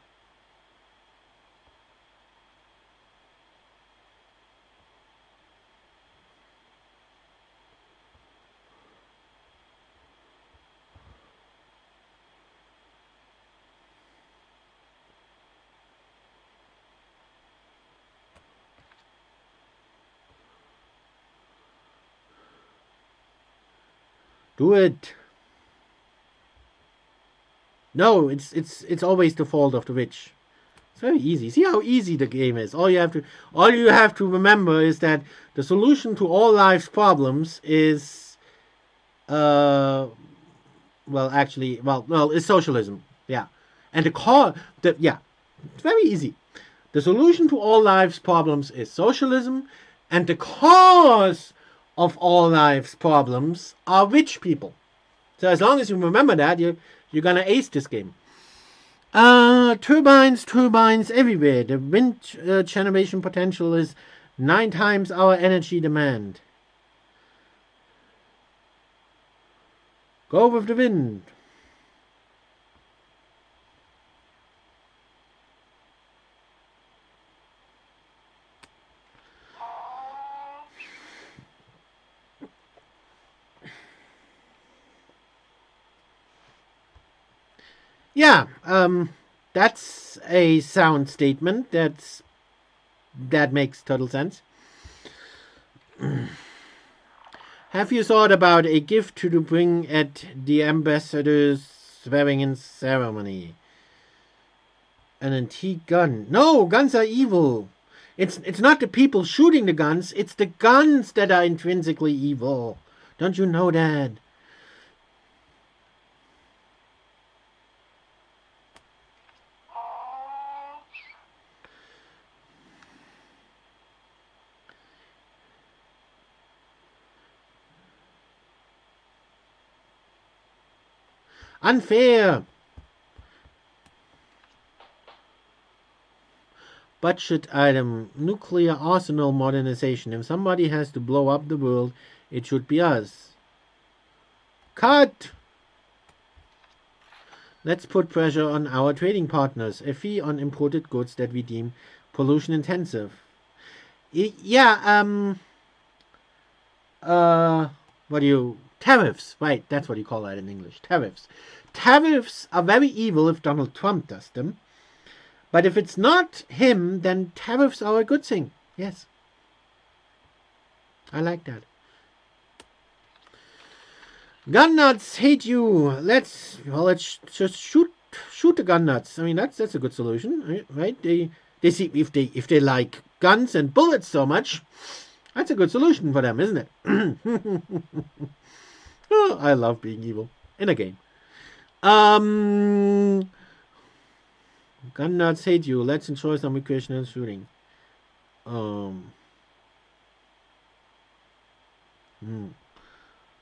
Do it. No, it's always the fault of the rich. It's very easy. See how easy the game is. All you have to remember is that the solution to all life's problems is well, actually, well, it's socialism. Yeah. And yeah, it's very easy. The solution to all life's problems is socialism, and the cause of all life's problems are rich people. So as long as you remember that, you're gonna ace this game. Turbines everywhere. The wind generation potential is 9 times our energy demand. Go with the wind. Yeah, that's a sound statement. That makes total sense. Have you thought about a gift to bring at the ambassador's swearing-in ceremony? An antique gun. No, guns are evil. It's not the people shooting the guns, it's the guns that are intrinsically evil. Don't you know that? Unfair. Budget item. Nuclear arsenal modernization. If somebody has to blow up the world, it should be us. Cut! Let's put pressure on our trading partners. A fee on imported goods that we deem pollution intensive. Yeah, tariffs, right, that's what you call that in English, tariffs. Tariffs are very evil if Donald Trump does them, but if it's not him, then tariffs are a good thing. Yes, I like that. Gun nuts hate you. Let's just shoot the gun nuts. I mean, that's a good solution, right? They see if they like guns and bullets so much, that's a good solution for them, isn't it? Oh, I love being evil in a game. Gun nuts hate you. Let's enjoy some recreational shooting.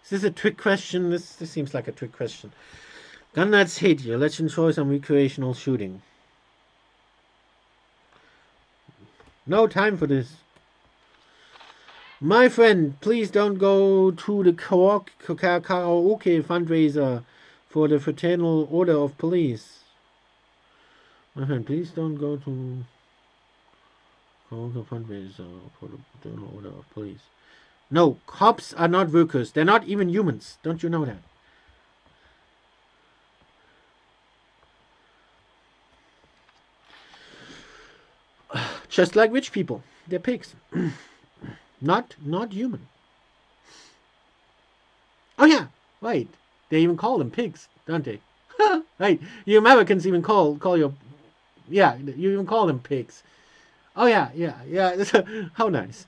Is this a trick question? This seems like a trick question. Gun nuts hate you. Let's enjoy some recreational shooting. No time for this. My friend, please don't go to the karaoke fundraiser for the Fraternal Order of Police. My friend, please don't go to karaoke fundraiser for the Fraternal Order of Police. No, cops are not workers. They're not even humans. Don't you know that? Just like rich people. They're pigs. Not human. Oh yeah, right. They even call them pigs, don't they? Right. You Americans even call your you even call them pigs. Oh yeah. How nice.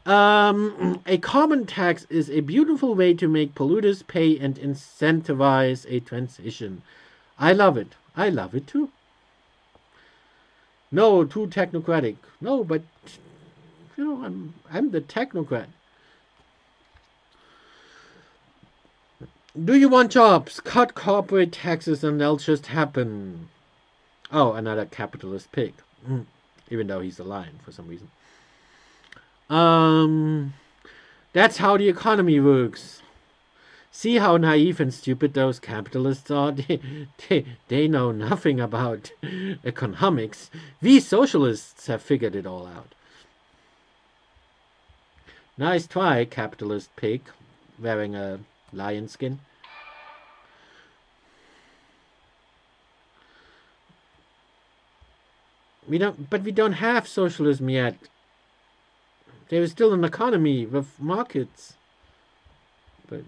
A carbon tax is a beautiful way to make polluters pay and incentivize a transition. I love it. I love it too. No, too technocratic. No, but I'm the technocrat. Do you want jobs? Cut corporate taxes and they'll just happen. Oh, another capitalist pig. Even though he's a lion for some reason. That's how the economy works. See how naive and stupid those capitalists are? They know nothing about economics. We socialists have figured it all out. Nice try, capitalist pig, wearing a lion skin. We don't have socialism yet. There is still an economy with markets. But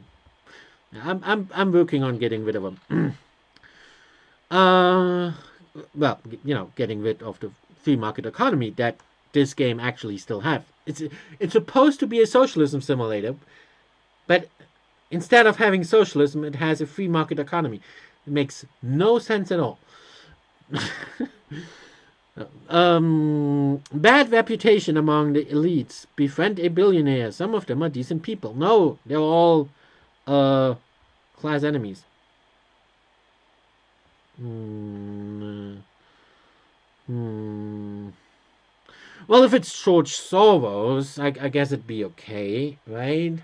I'm working on getting rid of them. Well, getting rid of the free market economy that this game actually still have. It's supposed to be a socialism simulator, but Instead of having socialism, it has a free market economy. It makes no sense at all. Bad reputation among the elites. Befriend a billionaire. Some of them are decent people. No, they're all class enemies. Well, if it's George Soros, I guess it'd be okay, right?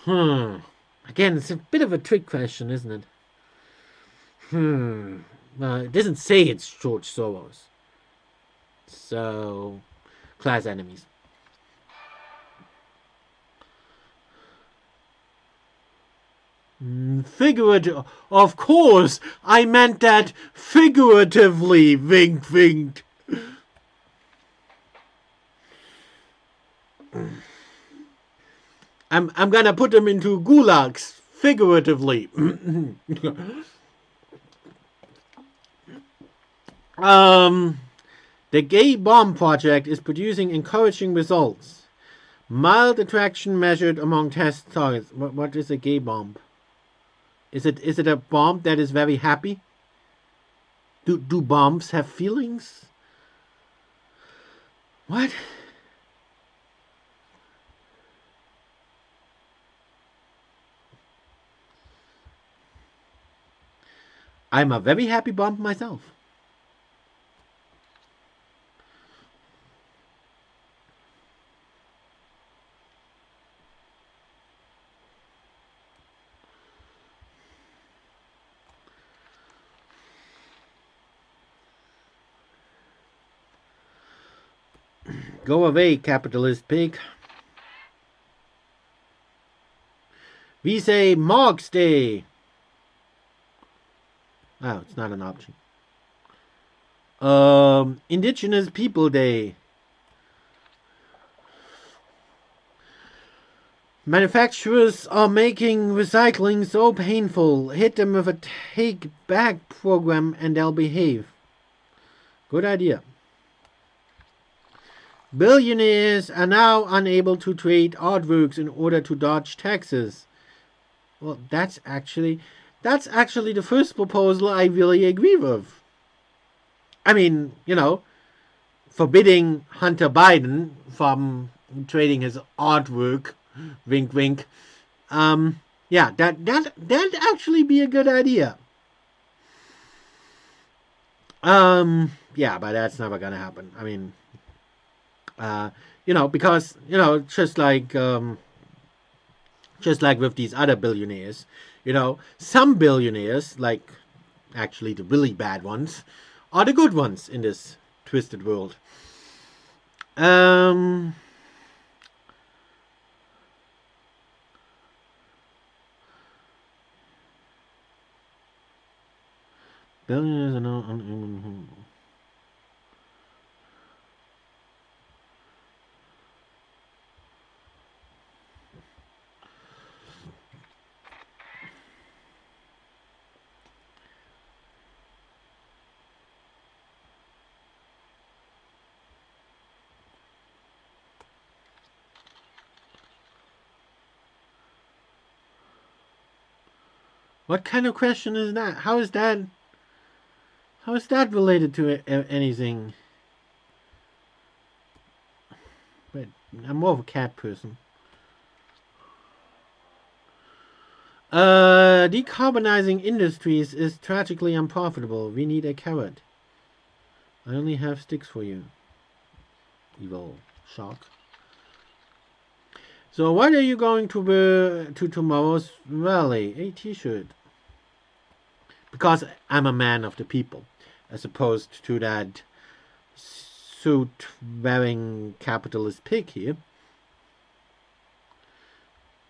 Again, it's a bit of a trick question, isn't it? It doesn't say it's George Soros. So, class enemies. Figurative. Of course, I meant that figuratively. Wink, wink. I'm gonna put them into gulags figuratively. The Gay Bomb Project is producing encouraging results. Mild attraction measured among test targets. What is a gay bomb? Is it a bomb that is very happy? Do bombs have feelings? What? I'm a very happy bomb myself. Go away, capitalist pig. We say Marx Day. Oh, it's not an option. Indigenous People Day. Manufacturers are making recycling so painful. Hit them with a take back program and they'll behave. Good idea. Billionaires are now unable to trade artworks in order to dodge taxes. Well, that's actually the first proposal I really agree with. I mean, forbidding Hunter Biden from trading his artwork, wink wink. Yeah, that'd actually be a good idea. Yeah, but that's never gonna happen. I mean, because just like with these other billionaires, some billionaires, like actually the really bad ones, are the good ones in this twisted world. Billionaires are now unable. What kind of question is that? How is that related to anything? But I'm more of a cat person. Decarbonizing industries is tragically unprofitable. We need a carrot. I only have sticks for you. Evil shark. So what are you going to wear to tomorrow's rally? A t-shirt. Because I'm a man of the people, as opposed to that suit-wearing capitalist pig here.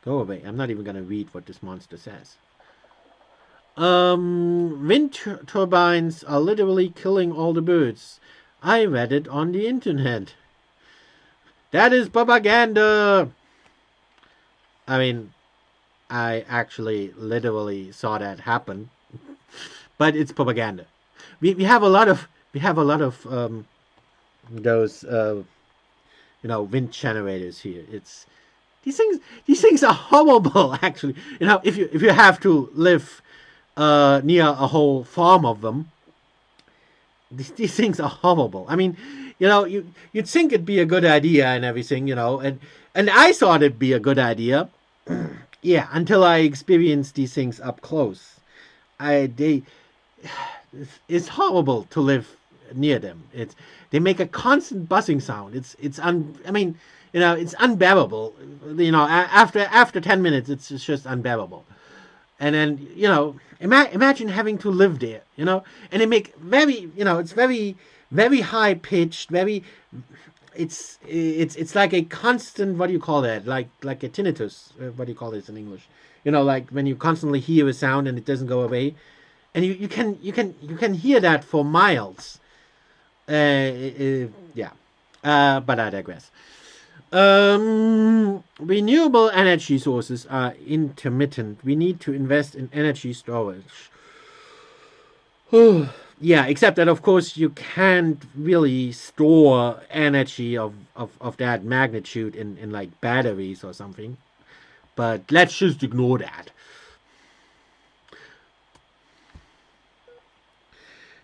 Go away. I'm not even going to read what this monster says. Wind turbines are literally killing all the birds. I read it on the internet. That is propaganda! I mean, I actually literally saw that happen, but it's propaganda. We have a lot of those wind generators here. these things are horrible. Actually, if you have to live near a whole farm of them, these things are horrible. I mean, you'd think it'd be a good idea and everything, and I thought it'd be a good idea. Yeah, until I experienced these things up close. It's horrible to live near them. They make a constant buzzing sound. It's unbearable. After 10 minutes, it's just unbearable. And then imagine having to live there. And they make it's very very high pitched, it's like a constant, what do you call that? Like a tinnitus. What do you call this in English? Like when you constantly hear a sound and it doesn't go away, and you can hear that for miles. Yeah. But I digress. Renewable energy sources are intermittent. We need to invest in energy storage. Yeah, except that, of course, you can't really store energy of that magnitude in like batteries or something. But let's just ignore that.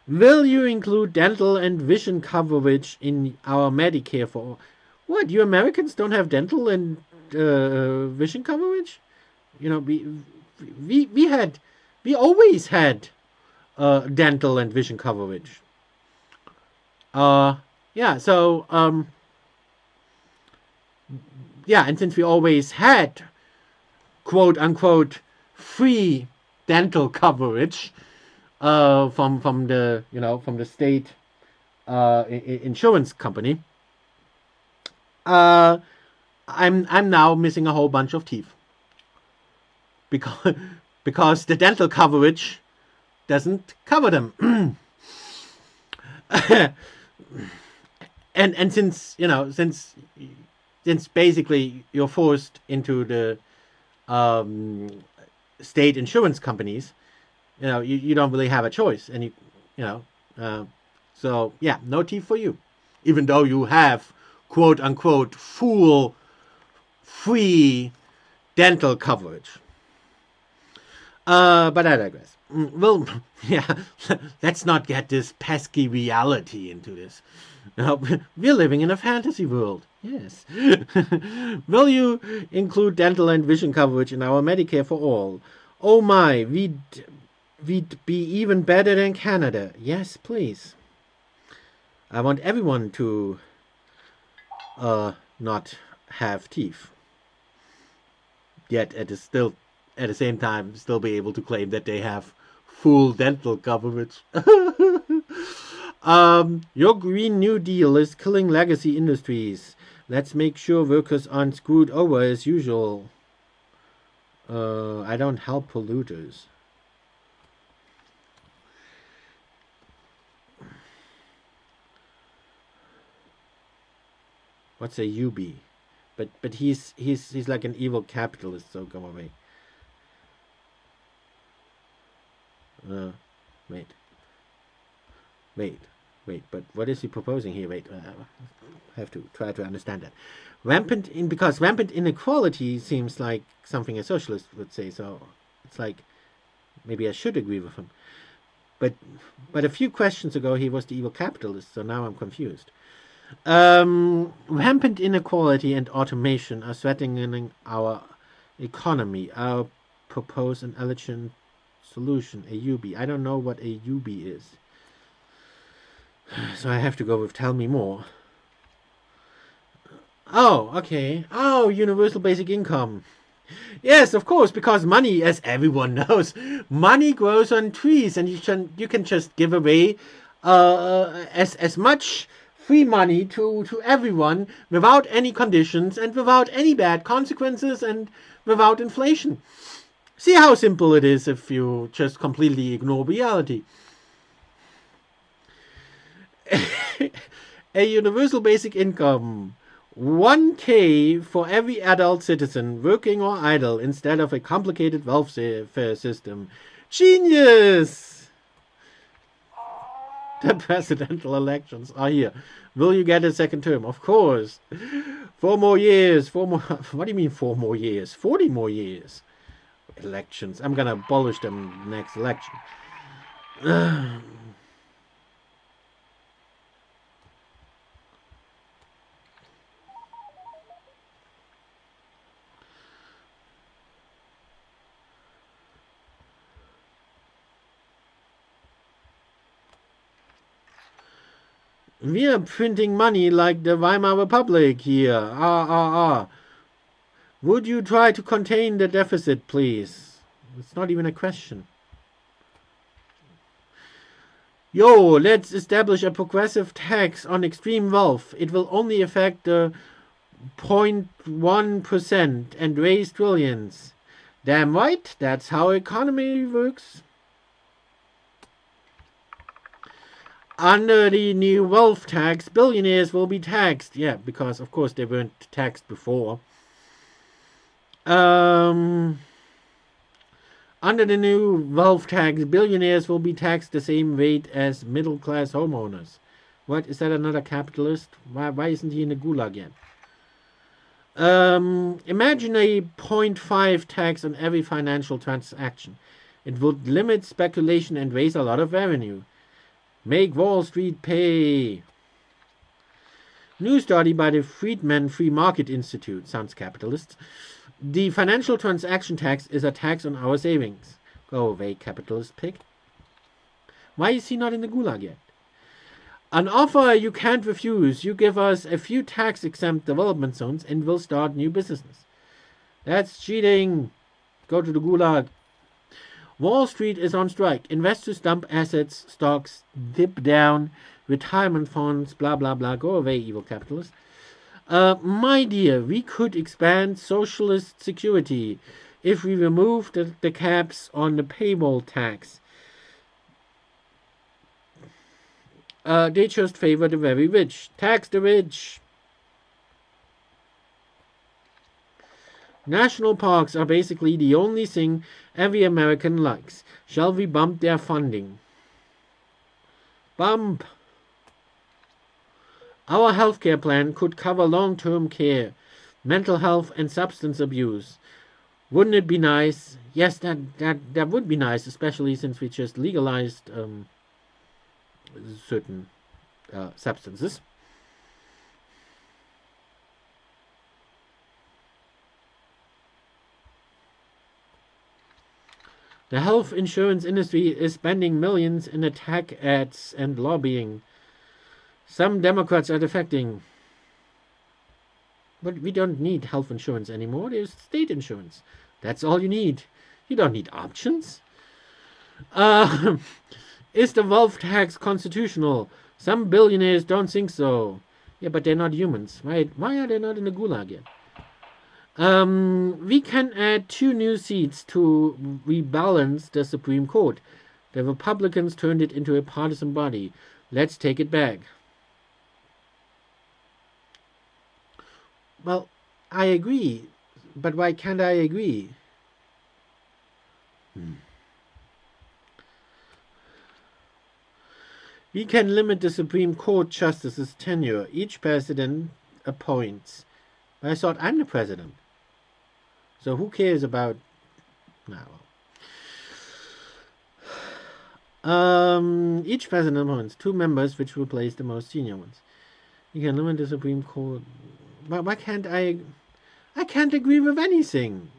Will you include dental and vision coverage in our Medicare for... What, you Americans don't have dental and vision coverage? We always had dental and vision coverage. Yeah, so yeah, and since we always had quote unquote free dental coverage from the state insurance company, I'm now missing a whole bunch of teeth because the dental coverage doesn't cover them. and since basically you're forced into the state insurance companies, you don't really have a choice, and so yeah, no teeth for you, even though you have quote unquote full free dental coverage. But I digress. Well, yeah, let's not get this pesky reality into this. We're living in a fantasy world. Yes. Will you include dental and vision coverage in our Medicare for all? Oh my, we'd be even better than Canada. Yes, please. I want everyone to not have teeth. Yet at the same time still be able to claim that they have full dental coverage. Your Green New Deal is killing legacy industries. Let's make sure workers aren't screwed over as usual. I don't help polluters. What's a UB? But he's like an evil capitalist, so go away. Wait, but what is he proposing here? Wait, I have to try to understand that. Because rampant inequality seems like something a socialist would say, so it's like maybe I should agree with him. But a few questions ago he was the evil capitalist, so now I'm confused. Rampant inequality and automation are threatening our economy. I'll propose an elegant solution, a UB. I don't know what a UB is, so I have to go with tell me more. Oh, okay. Oh, universal basic income. Yes, of course, because money, as everyone knows, money grows on trees, and you can just give away as much free money to everyone without any conditions and without any bad consequences and without inflation. See how simple it is if you just completely ignore reality. A universal basic income. 1K for every adult citizen, working or idle, instead of a complicated welfare system. Genius! The presidential elections are here. Will you get a second term? Of course. 4 more years. 4 more. What do you mean 4 more years? 40 more years. Elections. I'm gonna abolish them next election. We're printing money like the Weimar Republic here. Would you try to contain the deficit, please? It's not even a question. Yo, let's establish a progressive tax on extreme wealth. It will only affect the 0.1% and raise trillions. Damn right, that's how economy works. Under the new wealth tax, billionaires will be taxed. Yeah, because of course they weren't taxed before. Under the new wealth tax, billionaires will be taxed the same rate as middle-class homeowners. What, is that another capitalist? Why isn't he in the gulag yet? Imagine a 0.5 tax on every financial transaction. It would limit speculation and raise a lot of revenue. Make Wall Street pay. New study by the Friedman Free Market Institute. Sounds capitalist. The financial transaction tax is a tax on our savings. Go away, capitalist pig. Why is he not in the gulag yet? An offer you can't refuse. You give us a few tax-exempt development zones and we'll start new businesses. That's cheating. Go to the gulag. Wall Street is on strike. Investors dump assets, stocks dip down, retirement funds, blah, blah, blah. Go away, evil capitalist. My dear, we could expand socialist security if we removed the caps on the payroll tax. They just favor the very rich. Tax the rich. National parks are basically the only thing every American likes. Shall we bump their funding? Bump. Our healthcare plan could cover long-term care, mental health, and substance abuse. Wouldn't it be nice? Yes, that would be nice, especially since we just legalized certain substances. The health insurance industry is spending millions in attack ads and lobbying. Some Democrats are defecting. But we don't need health insurance anymore. There's state insurance. That's all you need. You don't need options. Is the wealth tax constitutional? Some billionaires don't think so. Yeah, but they're not humans, right? Why are they not in the gulag yet? We can add 2 new seats to rebalance the Supreme Court. The Republicans turned it into a partisan body. Let's take it back. Well, I agree. But why can't I agree? We can limit the Supreme Court justices' tenure. Each president appoints. But I thought I'm the president. So who cares about... Each president appoints 2 members which replace the most senior ones. You can limit the Supreme Court. But why can't I can't agree with anything.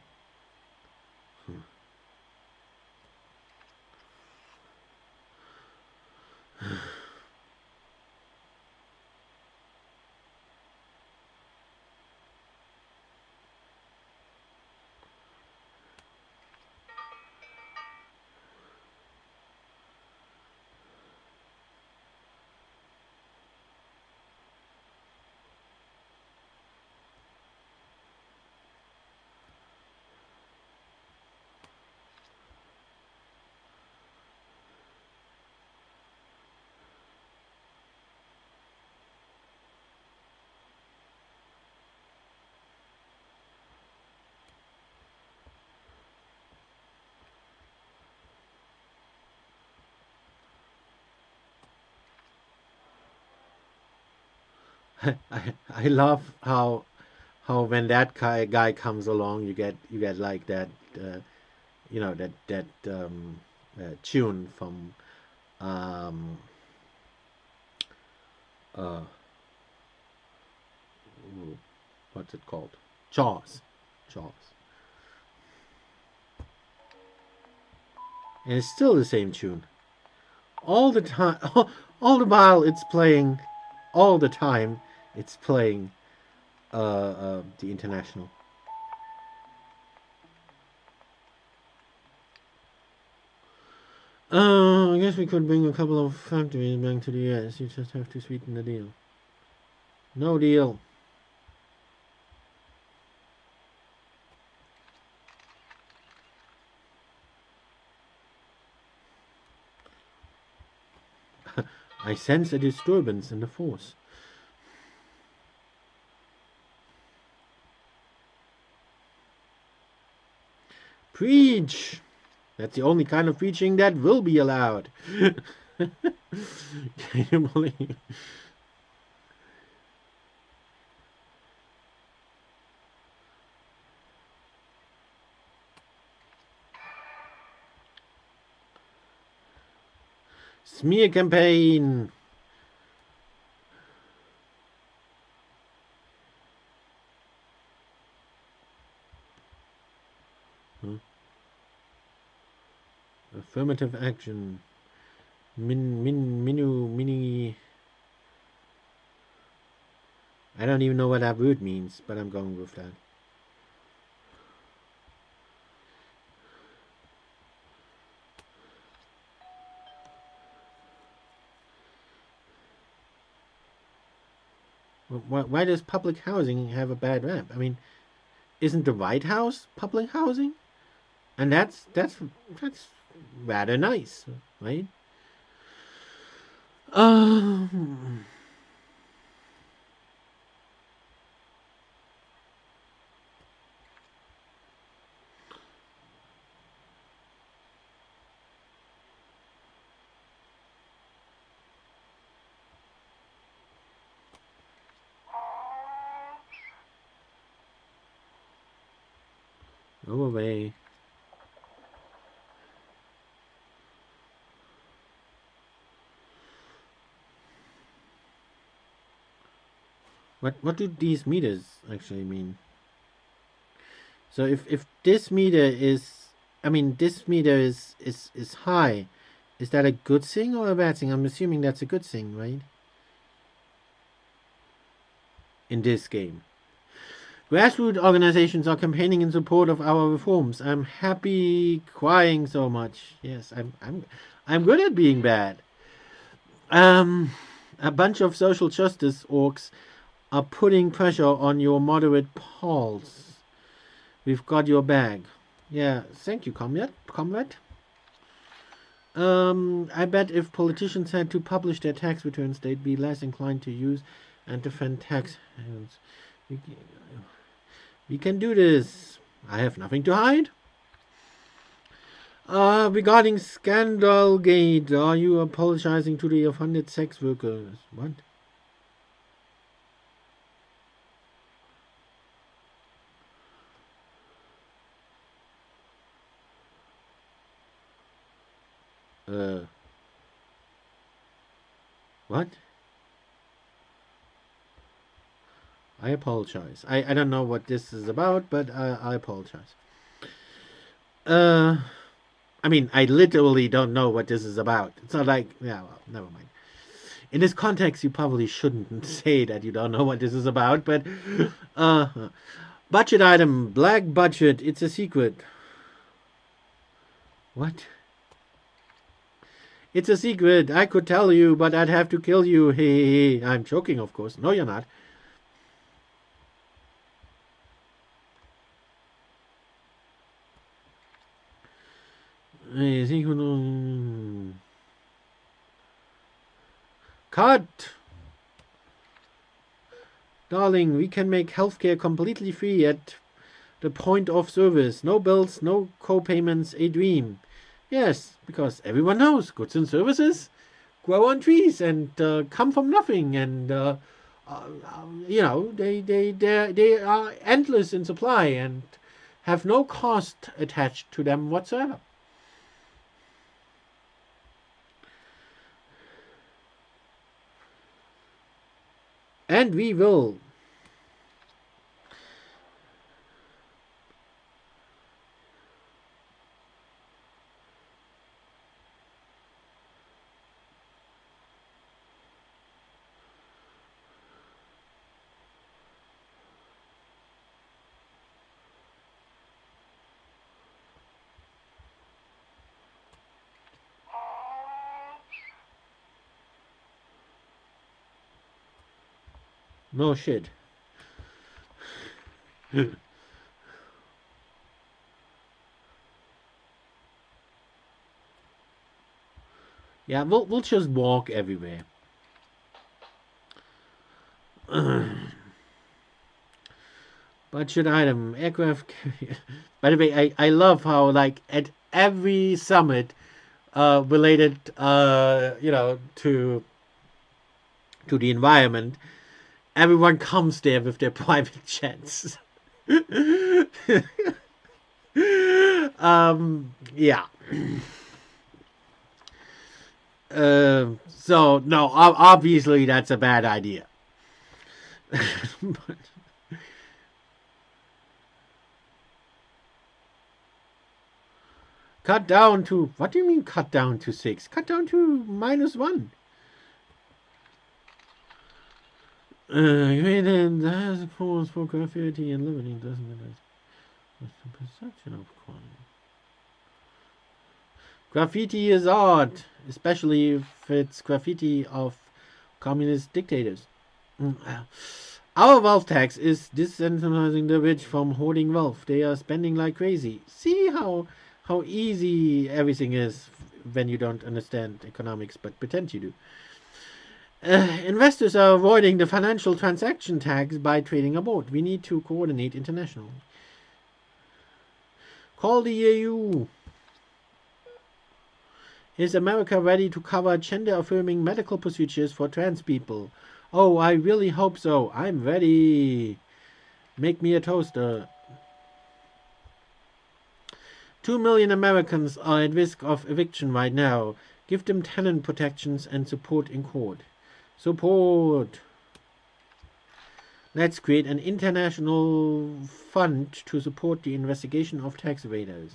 I love how when that guy comes along, you get like that, tune from um, uh, what's it called? Jaws. Jaws. And it's still the same tune. All the time, all the while it's playing, all the time it's playing the International. I guess we could bring a couple of factories back to the US. You just have to sweeten the deal. No deal. I sense a disturbance in the force. Preach! That's the only kind of preaching that will be allowed. Can you believe? Smear campaign. Affirmative action. Mini. I don't even know what that word means, but I'm going with that. Why does public housing have a bad rap? I mean, isn't the White House public housing? And that's rather nice, right? Go away. What do these meters actually mean? So if this meter is, I mean, this meter is high, is that a good thing or a bad thing? I'm assuming that's a good thing, right? In this game. Grassroots organizations are campaigning in support of our reforms. I'm happy crying so much. Yes, I'm good at being bad. A bunch of social justice orcs are putting pressure on your moderate pals. We've got your bag. Yeah, thank you, comrade. I bet if politicians had to publish their tax returns, they'd be less inclined to use and defend tax havens. We can do this. I have nothing to hide. Regarding Scandalgate, are you apologizing to the offended sex workers? What? What? I apologize. I don't know what this is about, but I apologize. I mean, I literally don't know what this is about. It's not like, yeah, well, never mind. In this context, you probably shouldn't say that you don't know what this is about, but budget item, black budget, it's a secret. What? It's a secret. I could tell you, but I'd have to kill you. Hey, I'm joking, of course. No, you're not. Cut! Darling, we can make healthcare completely free at the point of service. No bills, no co-payments, a dream. Yes, because everyone knows goods and services grow on trees and come from nothing and they are endless in supply and have no cost attached to them whatsoever. And we will. No shit. Yeah, we'll just walk everywhere. Budget item, aircraft. By the way, I love how like at every summit related to the environment, everyone comes there with their private jets. Yeah. So no, obviously that's a bad idea. Cut down to, what do you mean cut down to 6? Cut down to -1. Has cause for graffiti and limiting doesn't it? What's the perception of crime? Graffiti is art, especially if it's graffiti of communist dictators. Our wealth tax is disincentivizing the rich from hoarding wealth. They are spending like crazy. See how easy everything is when you don't understand economics but pretend you do. Investors are avoiding the financial transaction tax by trading abroad. We need to coordinate internationally. Call the EU. Is America ready to cover gender-affirming medical procedures for trans people? Oh, I really hope so. I'm ready. Make me a toaster. 2 million Americans are at risk of eviction right now. Give them tenant protections and support in court. Support. Let's create an international fund to support the investigation of tax evaders.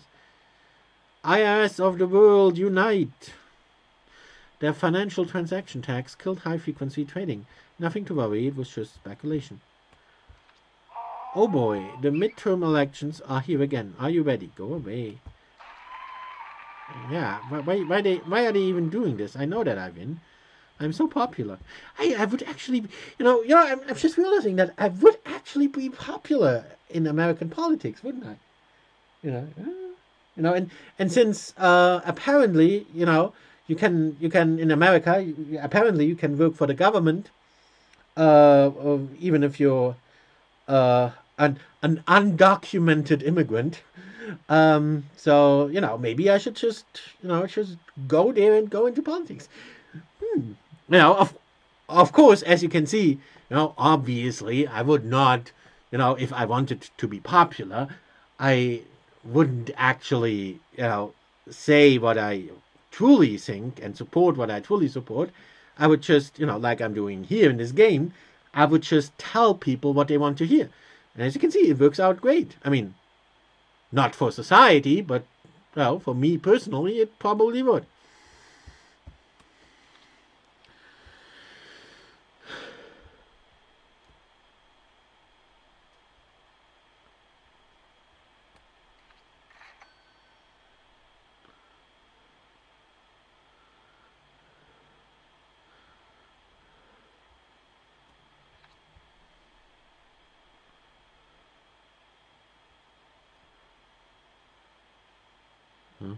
IRS of the world, unite! The financial transaction tax killed high-frequency trading. Nothing to worry, it was just speculation. Oh boy, the midterm elections are here again. Are you ready? Go away. Yeah, why are they even doing this? I know that I win. I'm so popular. I would actually, I'm just realizing that I would actually be popular in American politics, wouldn't I? You know, and since apparently, you can in America, apparently you can work for the government, even if you're uh, an undocumented immigrant. So maybe I should just go there and go into politics. Of course, as you can see, obviously, I would not, if I wanted to be popular, I wouldn't actually, say what I truly think and support what I truly support. I would just, like I'm doing here in this game, I would just tell people what they want to hear. And as you can see, it works out great. I mean, not for society, but, for me personally, it probably would. Huh?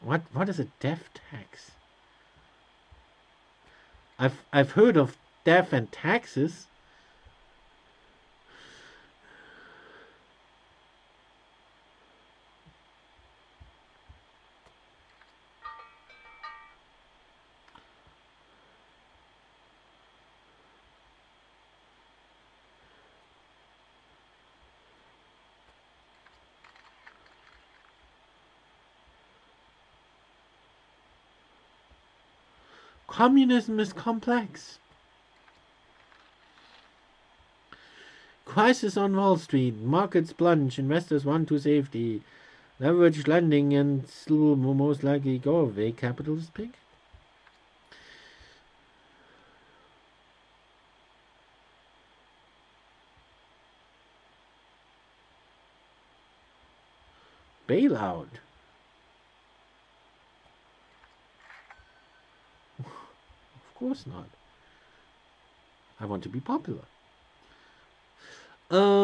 What is a death tax? I've heard of death and taxes. Communism is complex. Crisis on Wall Street. Markets plunge. Investors run to safety. Leveraged lending and still will most likely go away. Capitalist pig. Bailout. Of course not. I want to be popular. Hmm.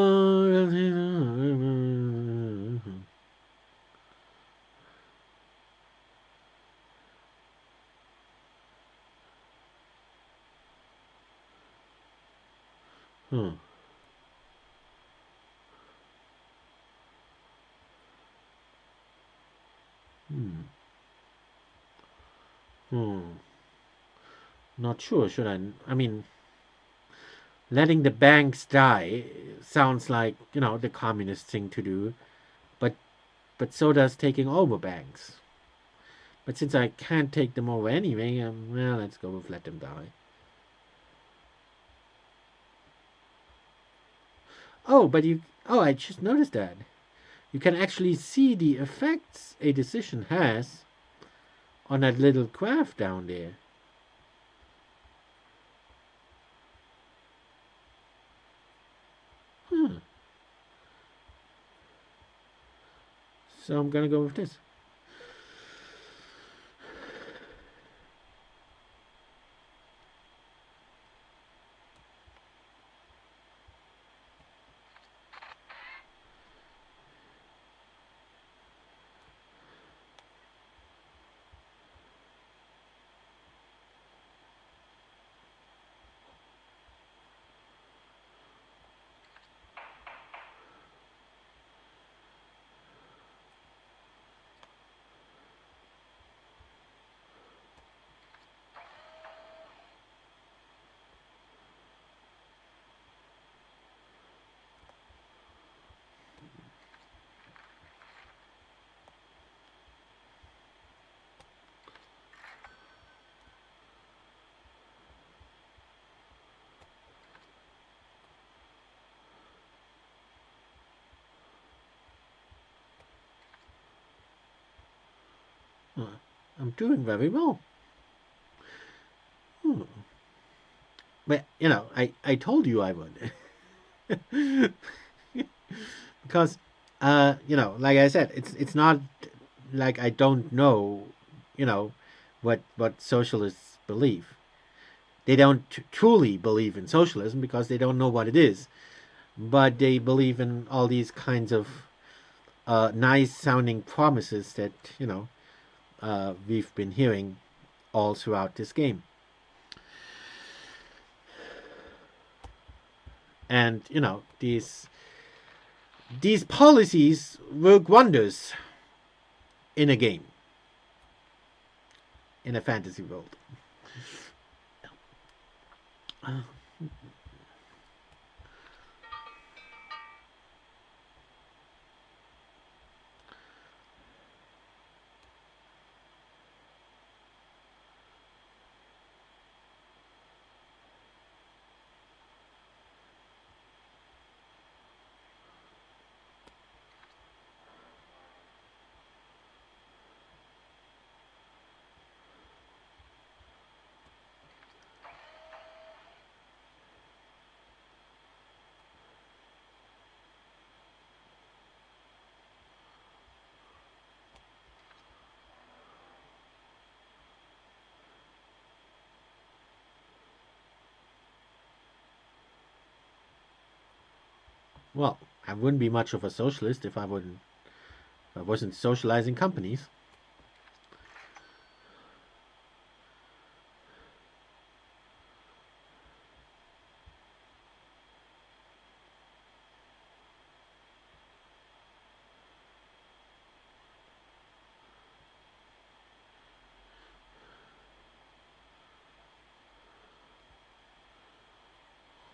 Not sure. Should I? I mean, letting the banks die sounds like the communist thing to do, but so does taking over banks. But since I can't take them over anyway, well, let's go with let them die. Oh, but I just noticed that. You can actually see the effects a decision has on that little graph down there. So I'm gonna go with this. I'm doing very well. But I told you I would. Because like I said, it's not like I don't know, what socialists believe. They don't truly believe in socialism because they don't know what it is, but they believe in all these kinds of nice sounding promises that we've been hearing all throughout this game. And these policies work wonders in a game, in a fantasy world. Well, I wouldn't be much of a socialist if I wasn't socializing companies.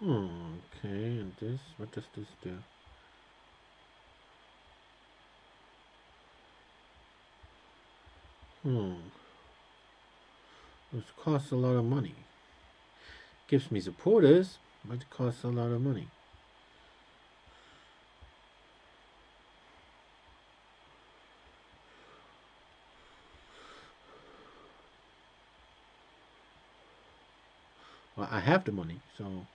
Okay, and this, what does this do? This costs a lot of money. Gives me supporters, but it costs a lot of money. Well, I have the money, so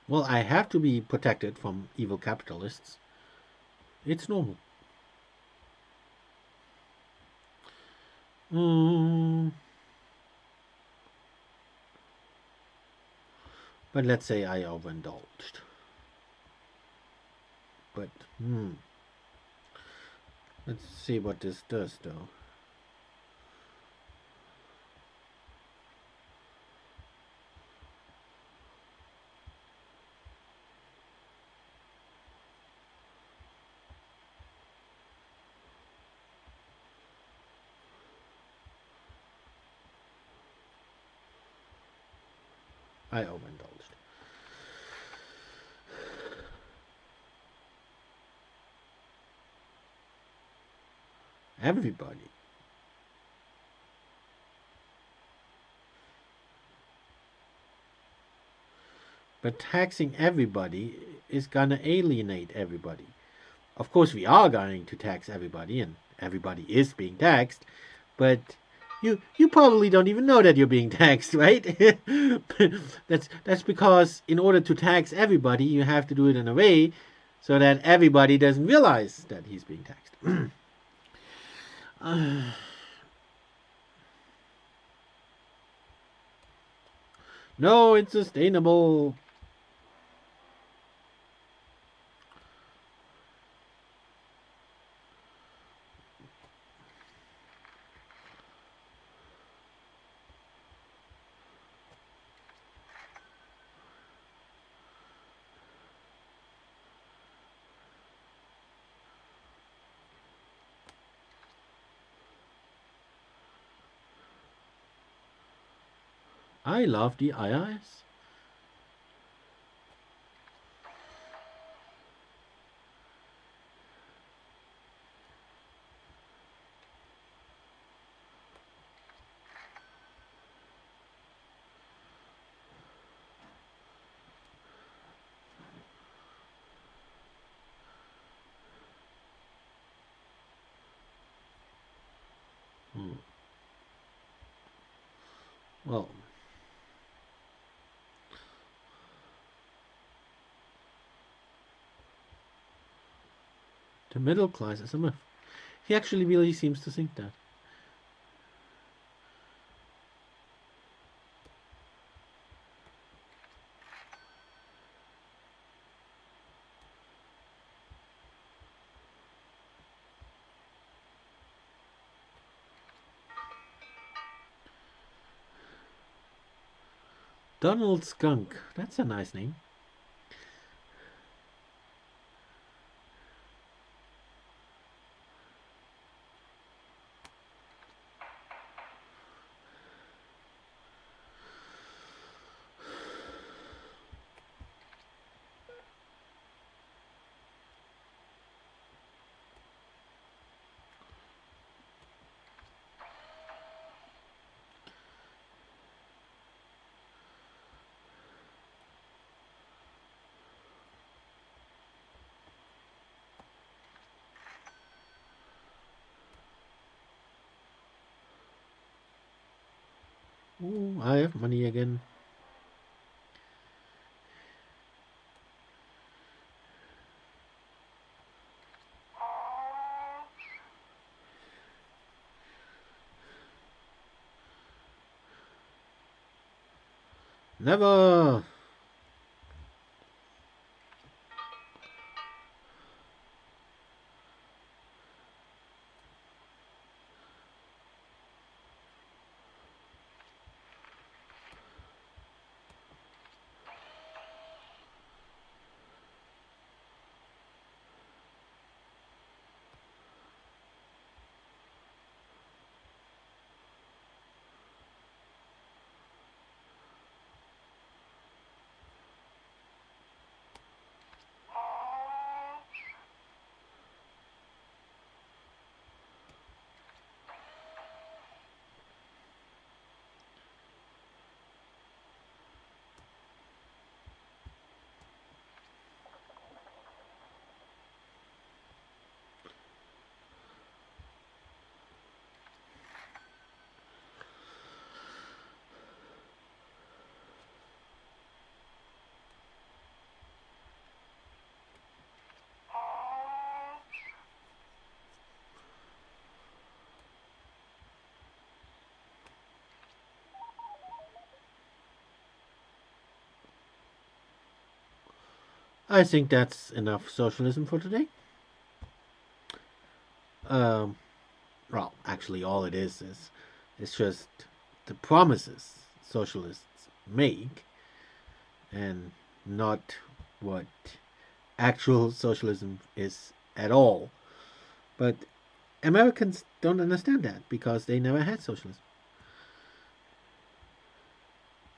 well, I have to be protected from evil capitalists. It's normal. Mm, but let's say I overindulged. But let's see what this does, though. I overindulged. Everybody. But taxing everybody is gonna alienate everybody. Of course, we are going to tax everybody, and everybody is being taxed, but you probably don't even know that you're being taxed, right? That's because in order to tax everybody, you have to do it in a way so that everybody doesn't realize that he's being taxed. No, it's sustainable. I love the IRS. Well, the middle class is a myth. He actually really seems to think that. Donald Skunk. That's a nice name. Ooh, I have money again. Never. I think that's enough socialism for today. Um, well, actually, all it is it's just the promises socialists make, and not what actual socialism is at all. But Americans don't understand that because they never had socialism.